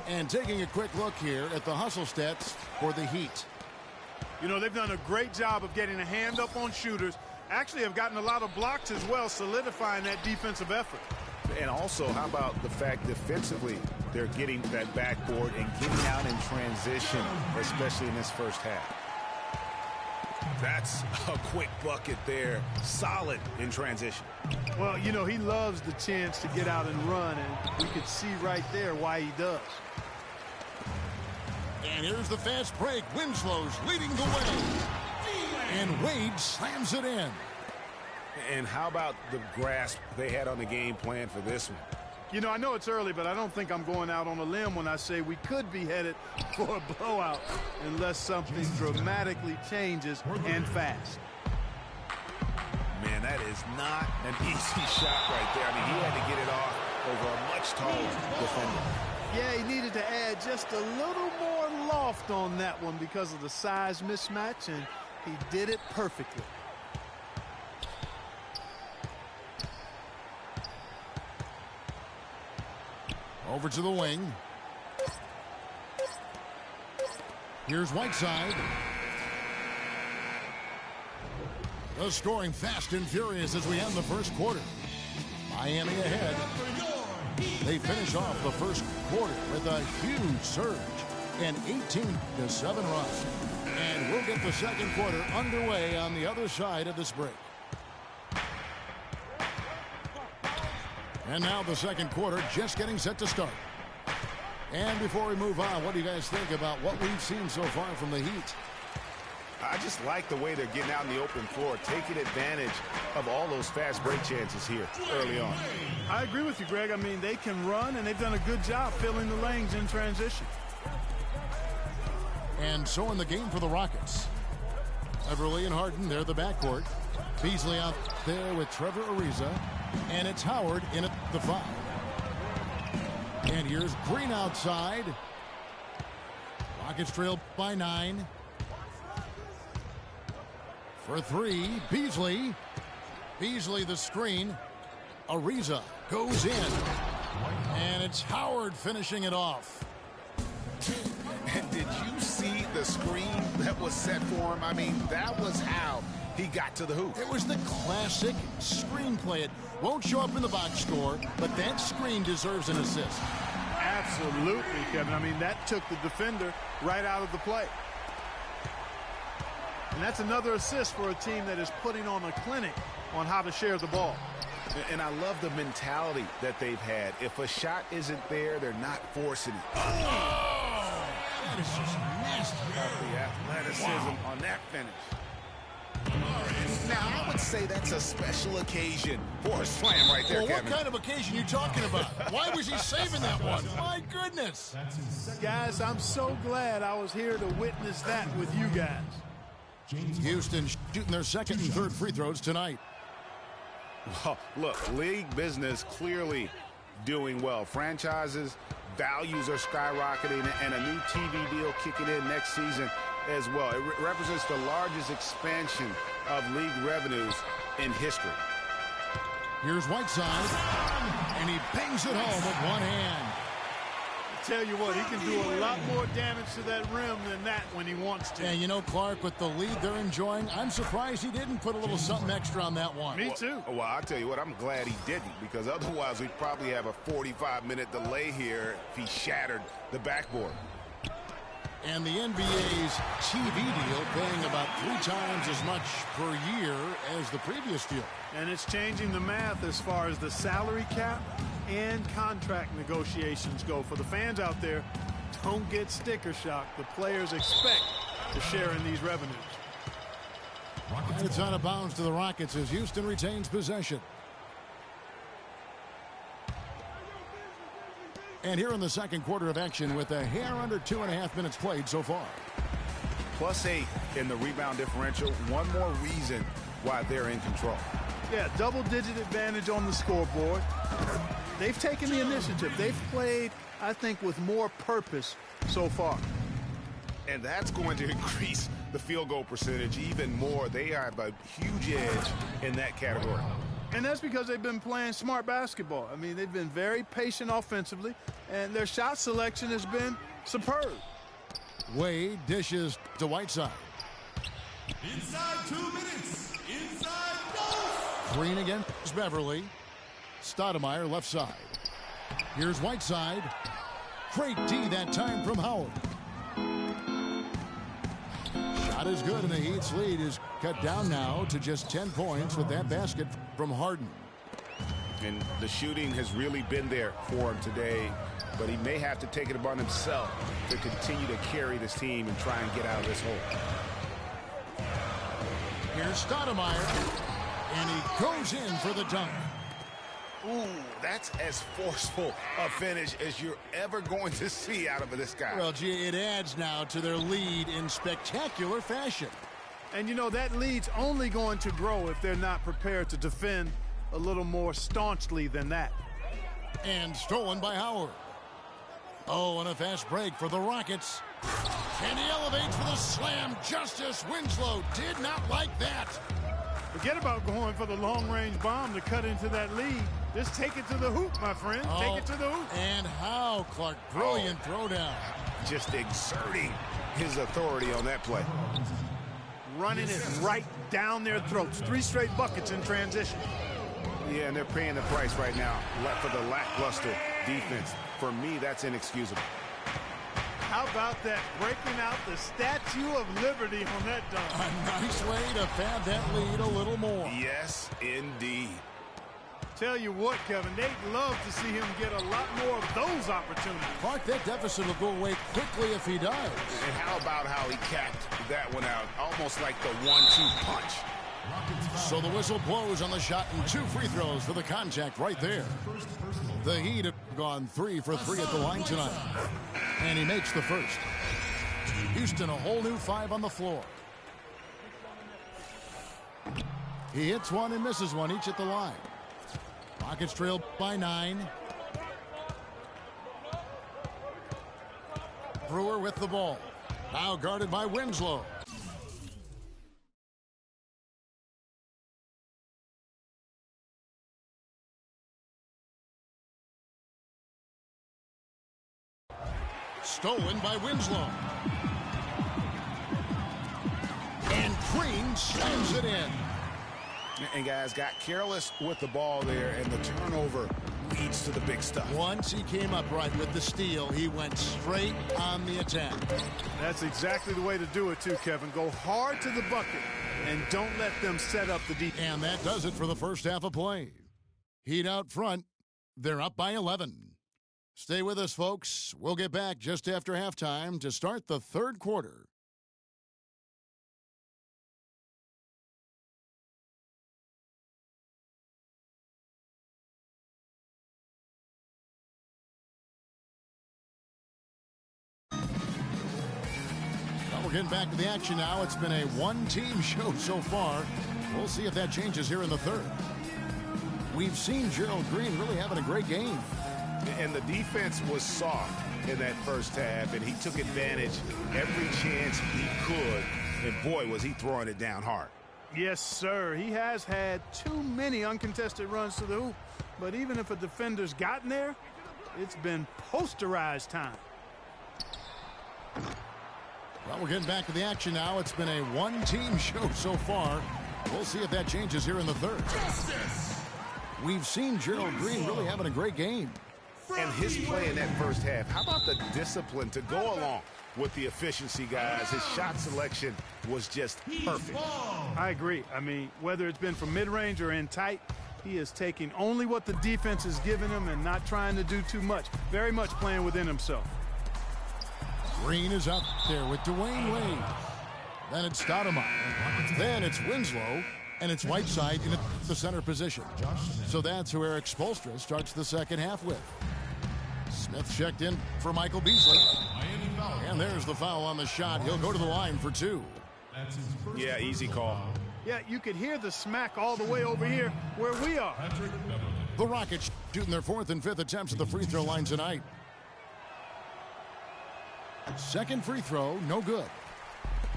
And taking a quick look here at the hustle stats for the Heat. They've done a great job of getting a hand up on shooters. Actually have gotten a lot of blocks as well, solidifying that defensive effort. And also, how about the fact defensively, they're getting that backboard and getting out in transition, especially in this first half. That's a quick bucket there. Solid in transition. Well, he loves the chance to get out and run, and we could see right there why he does. And here's the fast break. Winslow's leading the way. And Wade slams it in. And how about the grasp they had on the game plan for this one? I know it's early, but I don't think I'm going out on a limb when I say we could be headed for a blowout unless something dramatically changes and fast. Man, that is not an easy shot right there. I mean, he had to get it off over a much taller defender. Yeah, he needed to add just a little more loft on that one because of the size mismatch, and he did it perfectly. Over to the wing. Here's Whiteside. The scoring fast and furious as we end the first quarter. Miami ahead. They finish off the first quarter with a huge surge, an 18-7 run. And we'll get the second quarter underway on the other side of this break. And now the second quarter just getting set to start. And before we move on, what do you guys think about what we've seen so far from the Heat? I just like the way they're getting out in the open floor, taking advantage of all those fast break chances here early on. I agree with you, Greg. I mean, they can run, and they've done a good job filling the lanes in transition. And so in the game for the Rockets, Beverly and Harden, they're the backcourt. Beasley out there with Trevor Ariza, and it's Howard in at the 5. And here's Green outside. Rockets trail by 9. For 3, Beasley. Beasley the screen. Ariza goes in. And it's Howard finishing it off. And did you see the screen that was set for him? I mean, that was how he got to the hoop. It was the classic screenplay. It won't show up in the box score, but that screen deserves an assist. Absolutely, Kevin. I mean, that took the defender right out of the play. And that's another assist for a team that is putting on a clinic on how to share the ball. And I love the mentality that they've had. If a shot isn't there, they're not forcing it. Oh, that is just nasty. The athleticism on that finish. Now, I would say that's a special occasion for a slam right there, well, Kevin. what kind of occasion are you talking about? Why was he saving that one? My goodness. Guys, I'm so glad I was here to witness that with you guys. Houston shooting their second and third free throws tonight. Well, look, league business clearly doing well. Franchises, values are skyrocketing, and a new TV deal kicking in next season as well. It represents the largest expansion of league revenues in history. Here's Whiteside, and he bangs it home with one hand. Tell you what, he can do a lot more damage to that rim than that when he wants to. And you know, Clark, with the lead they're enjoying, I'm surprised he didn't put a little something extra on that one. Me too. Well, I'll tell you what, I'm glad he didn't, because otherwise we'd probably have a 45-minute delay here if he shattered the backboard. And the NBA's TV deal paying about 3 times as much per year as the previous deal. And it's changing the math as far as the salary cap and contract negotiations go. For the fans out there, don't get sticker shock. The players expect to share in these revenues. And it's out of bounds to the Rockets as Houston retains possession. And here in the second quarter of action with a hair under 2.5 minutes played so far. +8 in the rebound differential. One more reason why they're in control. Yeah, double-digit advantage on the scoreboard. They've taken the initiative. They've played, I think, with more purpose so far. And that's going to increase the field goal percentage even more. They have a huge edge in that category. And that's because they've been playing smart basketball. I mean, they've been very patient offensively, and their shot selection has been superb. Wade dishes to Whiteside. Inside 2 minutes. Inside goes. Green against Beverly. Stoudemire left side. Here's Whiteside. Great D that time from Howard. Shot is good, and the Heat's lead is cut down now to just 10 points with that basket from Harden. And the shooting has really been there for him today, but he may have to take it upon himself to continue to carry this team and try and get out of this hole. Here's Stoudemire, and he goes in for the dunk. Ooh, that's as forceful a finish as you're ever going to see out of this guy. Well, gee, it adds now to their lead in spectacular fashion. And, you know, that lead's only going to grow if they're not prepared to defend a little more staunchly than that. And stolen by Howard. Oh, and a fast break for the Rockets. And he elevates for the slam. Justice Winslow did not like that. Forget about going for the long-range bomb to cut into that lead. Just take it to the hoop, my friend. Take it to the hoop. And how, Clark. Brilliant throwdown. just exerting his authority on that play. Running it right down their throats. 3 straight buckets in transition. Yeah, and they're paying the price right now for the lackluster defense. For me, that's inexcusable. How about that? Breaking out the Statue of Liberty on that dunk. A nice way to pad that lead a little more. Yes, indeed. Tell you what, Kevin, they'd love to see him get a lot more of those opportunities. Clark, that deficit will go away quickly if he does. And how about how he capped that one out? Almost like the 1-2 punch. So the whistle blows on the shot and 2 free throws for the contact right there. The Heat have gone 3 for 3 at the line tonight. And he makes the first. Houston a whole new 5 on the floor. He hits one and misses one each at the line. Rockets trail by 9. Brewer with the ball. Now guarded by Winslow. Stolen by Winslow. And Green slams it in. And guys got careless with the ball there, and the turnover leads to the big stuff. Once he came up right with the steal, he went straight on the attack. That's exactly the way to do it too, Kevin. Go hard to the bucket and don't let them set up the defense. And that does it for the first half of play. Heat out front. They're up by 11. Stay with us, folks. We'll get back just after halftime to start the third quarter. We're getting back to the action now. It's been a one-team show so far. We'll see if that changes here in the third. We've seen Gerald Green really having a great game. And the defense was soft in that first half, and he took advantage every chance he could. And boy, was he throwing it down hard. Yes, sir. He has had too many uncontested runs to the hoop. But even if a defender's gotten there, it's been posterized time. Well, we're getting back to the action now. It's been a one-team show so far. We'll see if that changes here in the third. We've seen Gerald Green really having a great game. And his play in that first half, how about the discipline to go along with the efficiency, guys? His shot selection was just perfect. I agree. I mean, whether it's been from mid-range or in tight, he is taking only what the defense is giving him and not trying to do too much. Very much playing within himself. Green is up there with Dwayne Wade. Then it's Stoudemire. Then it's Winslow. And it's Whiteside in the center position. So that's who Eric Spoelstra starts the second half with. Smith checked in for Michael Beasley. And there's the foul on the shot. He'll go to the line for 2. Yeah, easy call. Yeah, you could hear the smack all the way over here where we are. The Rockets shooting their 4th and 5th attempts at the free throw line tonight. Second free throw, no good.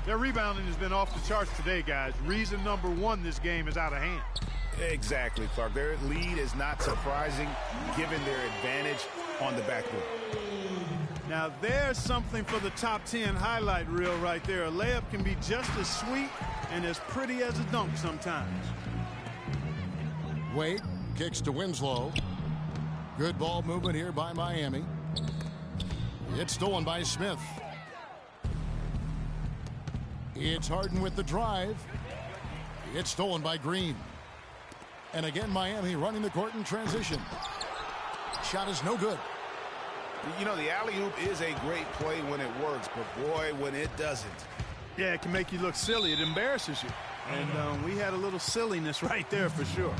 Their rebounding has been off the charts today, guys. Reason number 1, this game is out of hand. Exactly, Clark. Their lead is not surprising given their advantage on the backboard. Now, there's something for the top 10 highlight reel right there. A layup can be just as sweet and as pretty as a dunk sometimes. Wade kicks to Winslow. Good ball movement here by Miami. It's stolen by Smith. It's Harden with the drive. It's stolen by Green. And again, Miami running the court in transition. Shot is no good. You know, the alley-oop is a great play when it works, but boy, when it doesn't. Yeah, it can make you look silly. It embarrasses you. And we had a little silliness right there for sure.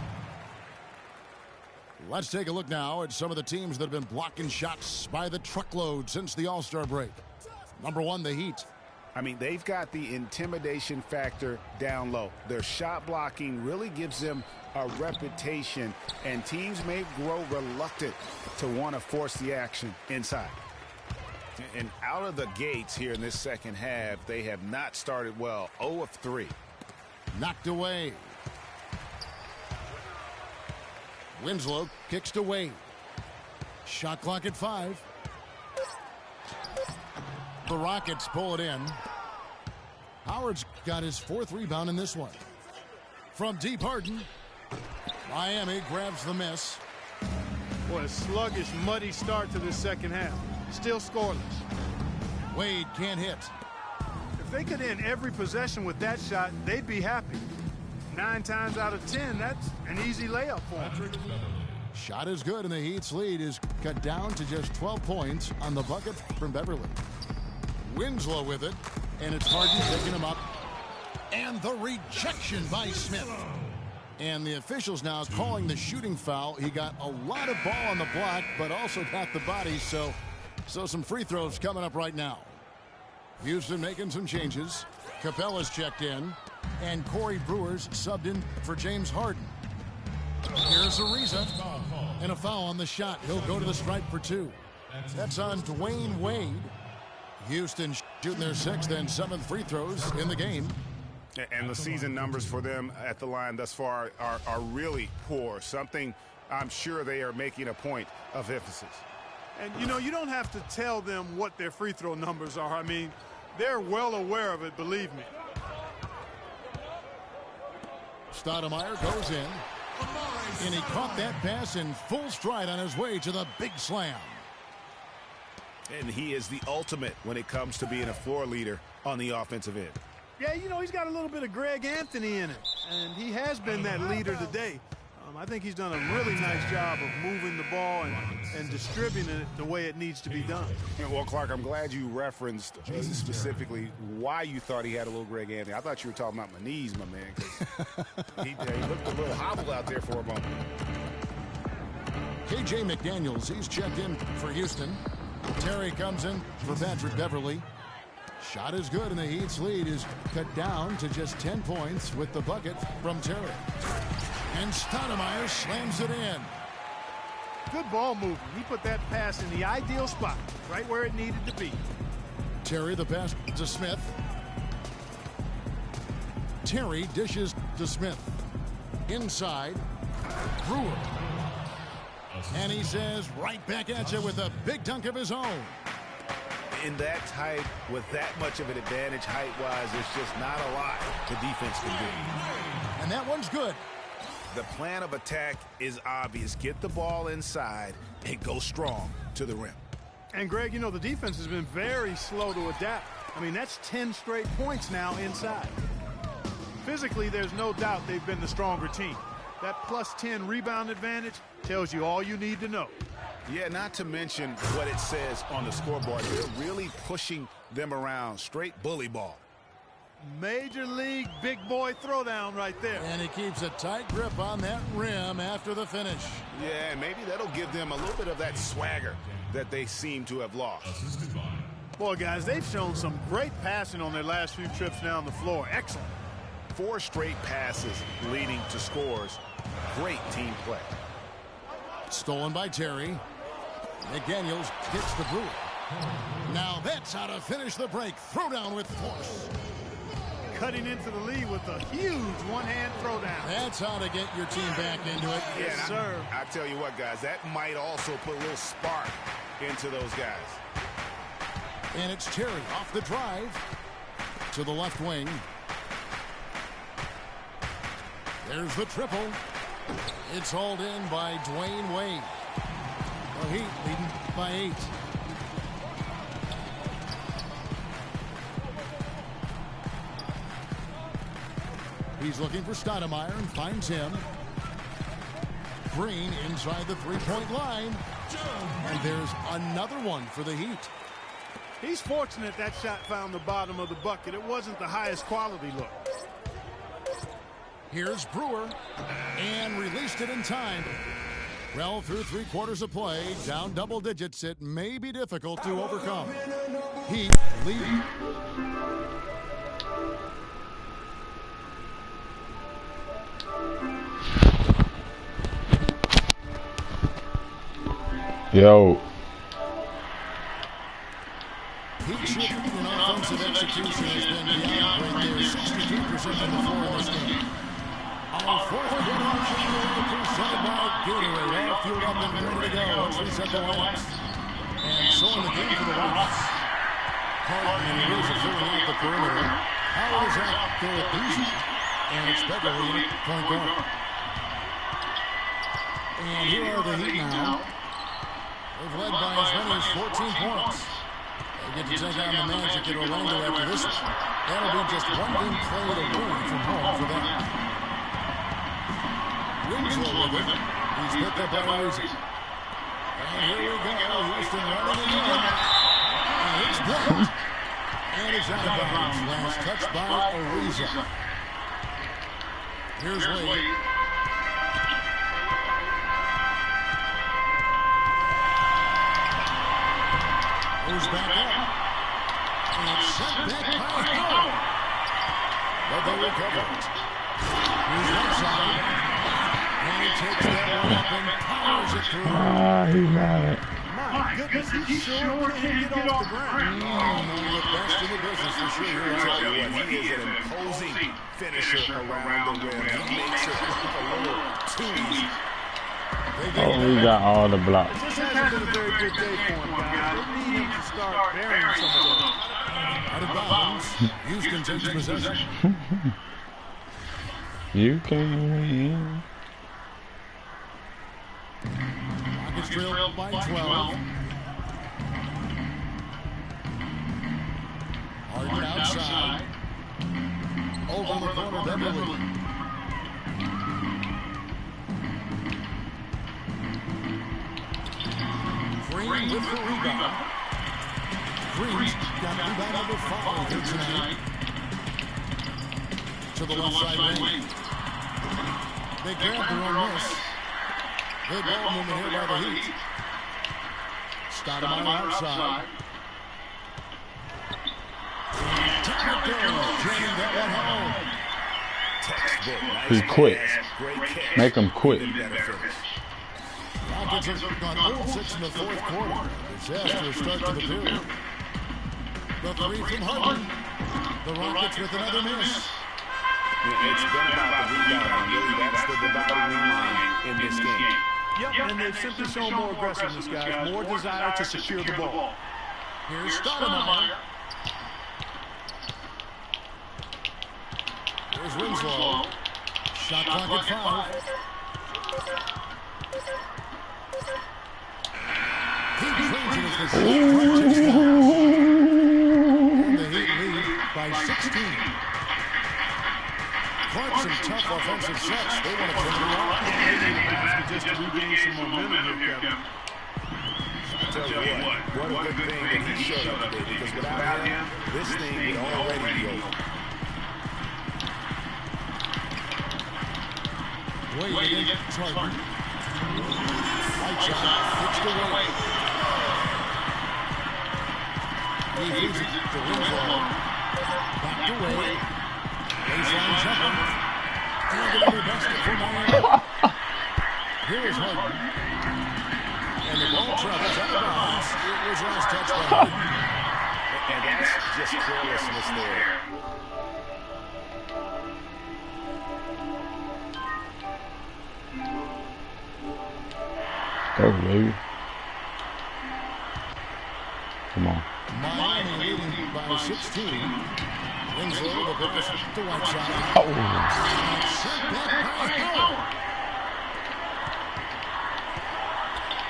Let's take a look now at some of the teams that have been blocking shots by the truckload since the All-Star break. Number 1, the Heat. I mean, they've got the intimidation factor down low. Their shot blocking really gives them a reputation, and teams may grow reluctant to want to force the action inside. And out of the gates here in this second half, they have not started well. 0 of 3. Knocked away. Winslow kicks to Wade. Shot clock at 5. The Rockets pull it in. Howard's got his 4th rebound in this one. From deep, Harden. Miami grabs the miss. Boy, a sluggish, muddy start to this second half. Still scoreless. Wade can't hit. If they could end every possession with that shot, they'd be happy. 9 times out of 10, that's an easy layup for them. Shot is good, and the Heat's lead is cut down to just 12 points on the bucket from Beverly. Winslow with it, and it's Harden picking him up. And the rejection by Smith. And the officials now calling the shooting foul. He got a lot of ball on the block, but also got the body, so some free throws coming up right now. Houston making some changes. Capella's checked in, and Corey Brewer's subbed in for James Harden. Here's Ariza, and a foul on the shot. He'll go to the stripe for 2. That's on Dwayne Wade. Houston shooting their 6th and 7th free throws in the game. And the season numbers for them at the line thus far are really poor. Something I'm sure they are making a point of emphasis. And, you know, you don't have to tell them what their free throw numbers are. I mean, they're well aware of it, believe me. Stoudemire goes in, and he caught that pass in full stride on his way to the big slam. And he is the ultimate when it comes to being a floor leader on the offensive end. Yeah, you know, he's got a little bit of Greg Anthony in him, and he has been that leader today. I think he's done a really nice job of moving the ball and distributing it the way it needs to be done. Yeah, well, Clark, I'm glad you referenced specifically why you thought he had a little Greg Anthony. I thought you were talking about my knees, my man, because he looked a little hobbled out there for a moment. KJ McDaniels, he's checked in for Houston. Terry comes in for Patrick Beverly. Shot is good, and the Heat's lead is cut down to just 10 points with the bucket from Terry. And Stoudemire slams it in. Good ball movement. He put that pass in the ideal spot, right where it needed to be. Terry the pass to Smith. Terry dishes to Smith. Inside, Brewer. And he says right back at you with a big dunk of his own. In that type, with that much of an advantage height-wise, there's just not a lot the defense can do. And that one's good. The plan of attack is obvious. Get the ball inside and go strong to the rim. And, Greg, you know, the defense has been very slow to adapt. I mean, that's 10 straight points now inside. Physically, there's no doubt they've been the stronger team. That plus 10 rebound advantage tells you all you need to know. Yeah, not to mention what it says on the scoreboard. They're really pushing them around. Straight bully ball. Major league big boy throwdown right there. And he keeps a tight grip on that rim after the finish. Yeah, maybe that'll give them a little bit of that swagger that they seem to have lost. Boy, guys, they've shown some great passing on their last few trips down the floor. Excellent. 4 straight passes leading to scores. Great team play. Stolen by Terry. McDaniels gets the Brewer. Now that's how to finish the break. Throwdown with force. Cutting into the lead with a huge one-hand throwdown. That's how to get your team back into it. Yes, sir. I tell you what, guys, that might also put a little spark into those guys. And it's Terry off the drive to the left wing. There's the triple. It's hauled in by Dwayne Wade. The Heat leading by 8. He's looking for Stoudemire and finds him. Green inside the three-point line. And there's another one for the Heat. He's fortunate that shot found the bottom of the bucket. It wasn't the highest quality look. Here's Brewer, and released it in time. Well, through 3 quarters of play, down double digits, it may be difficult to overcome. Heat leading. Yo. Heat shooting and offensive execution has been beyond great. They're 62% on the floor in this game. Our fourth quarter action presented by Gatorade. All fueled up and ready to go. Let's reset the lineups. And so in the game for the Rockets. Harden and Rizzo filling out the perimeter. Howard is out there with Beasley. And it's Beverly in point guard. And here are the Heat now. They've led by as many as 14 points. They get to take on the Magic at Orlando after this one. That'll be just one game played away from home for them. Winslow with it. He's picked up by Rizzo. And here we go. Houston running again. And it's blocked. And it's out of bounds. Last touch by Ariza. Here's Wade. Goes back up. And sent back by Howard. But they recover it. Here's one side. And he takes that one up and powers it through. He's mad at it. My goodness, he sure can't get off the ground. One of the best in the business for sure. You're Tell right. you what, he is an imposing finisher around the rim. He makes it look a little too easy. Oh, he got all the blocks. This hasn't been a very good day for him, guys. They need him to start burying some of those. Out of bounds. Houston takes possession. You can win. Rockets trailed by 12. Harden outside. Over in the corner, Beverly. Green with the rebound. Green's got rebound number 5 here tonight. To the left side lane. They grab their own miss. Good ball movement here by the Heat. Stoudemire outside. Jamming that one home. Textbook. Nice He quit. pass, great catch. Make him quit. Even better finish. Rockets have gone 0-6 in the fourth quarter. Disastrous start to the period. The three from Harden. The Rockets with another miss. It's been about the rebounding. Really, that's the dividing line in this game. Yep, and they've simply shown more aggressiveness, guys. More desire to secure the ball. Here's Stoudemire. Here's Winslow. Shot clock at 5. He drains it as the Heat takes down. And the Heat lead by 16. Quite some tough offensive sets. They want to turn it on. Just to regain some momentum here, Kevin. I tell you what a good thing that he showed up today, because without him, this thing would already be over. Wade against Harden. Right shot, pitched away. He leaves it to Winslow. Back to Wade. Baseline jumper. And another basket for Miami. Here is Harden. And the ball travels out of bounds. It was last touch by Harden. And that's just carelessness there. Go, baby. Come on. Miami leading by 16. Winslow, the pass to Whiteside. Oh. And sent back by Howard.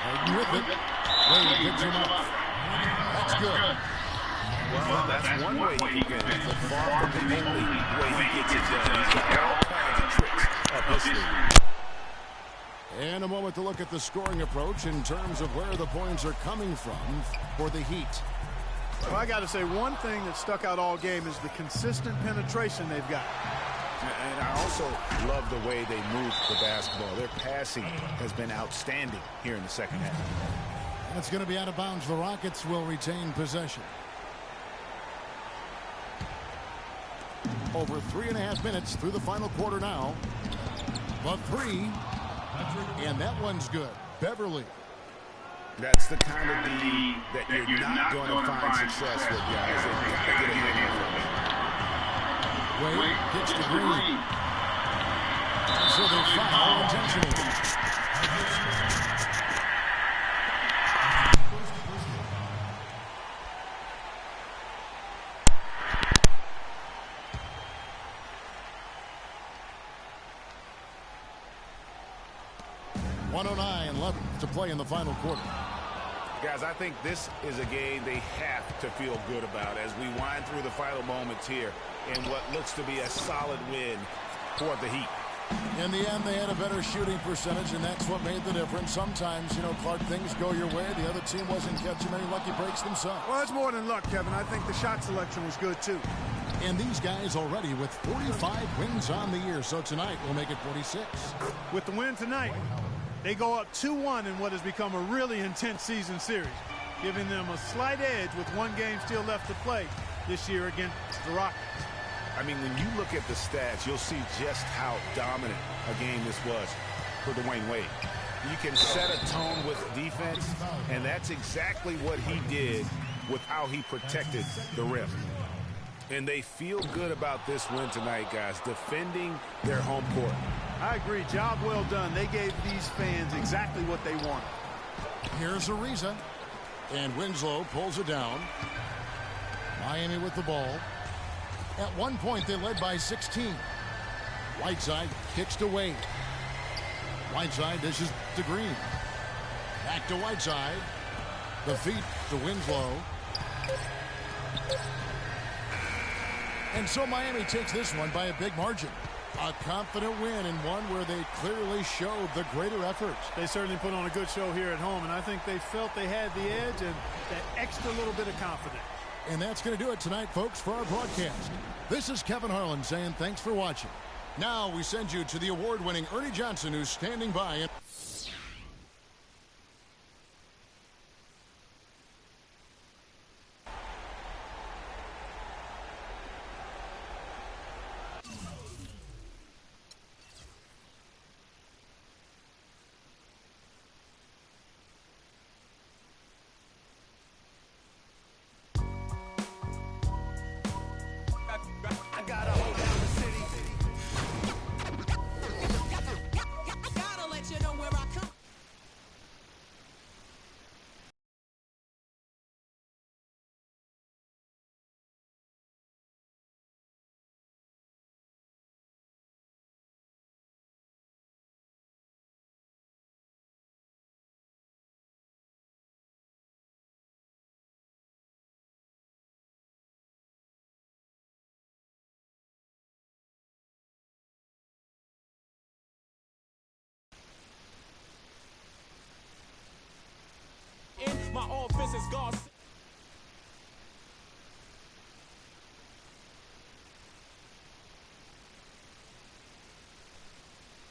Harden with it. Wade picks him up. That's good. Well, that's one way he can get it. Far from the only way he gets it done. He's got all kinds of tricks up his sleeve. And a moment to look at the scoring approach in terms of where the points are coming from for the Heat. Well, I got to say, one thing that stuck out all game is the consistent penetration they've got. And I also love the way they move the basketball. Their passing has been outstanding here in the second half. That's going to be out of bounds. The Rockets will retain possession. Over 3.5 minutes through the final quarter now. The three. And that one's good. Beverly. That's the kind of D that you're not going to find success with, guys. They've got to get a hang of it. Wade gets to Green. So they foul intentionally. 1:09 left to play in the final quarter. Guys, I think this is a game they have to feel good about as we wind through the final moments here in what looks to be a solid win for the Heat. In the end, they had a better shooting percentage, and that's what made the difference. Sometimes, you know, Clark, things go your way. The other team wasn't catching many lucky breaks themselves. Well, it's more than luck, Kevin. I think the shot selection was good, too. And these guys already with 45 wins on the year, so tonight we'll make it 46. With the win tonight, they go up 2-1 in what has become a really intense season series, giving them a slight edge with one game still left to play this year against the Rockets. I mean, when you look at the stats, you'll see just how dominant a game this was for Dwayne Wade. You can set a tone with defense, and that's exactly what he did with how he protected the rim. And they feel good about this win tonight, guys, defending their home court. I agree. Job well done. They gave these fans exactly what they wanted. Here's Ariza. And Winslow pulls it down. Miami with the ball. At one point, they led by 16. Whiteside kicks to Wade. Whiteside dishes to Green. Back to Whiteside. The feet to Winslow. And so Miami takes this one by a big margin. A confident win, and one where they clearly showed the greater effort. They certainly put on a good show here at home, and I think they felt they had the edge and that extra little bit of confidence. And that's going to do it tonight, folks, for our broadcast. This is Kevin Harlan saying thanks for watching. Now we send you to the award-winning Ernie Johnson, who's standing by. My offense is gone.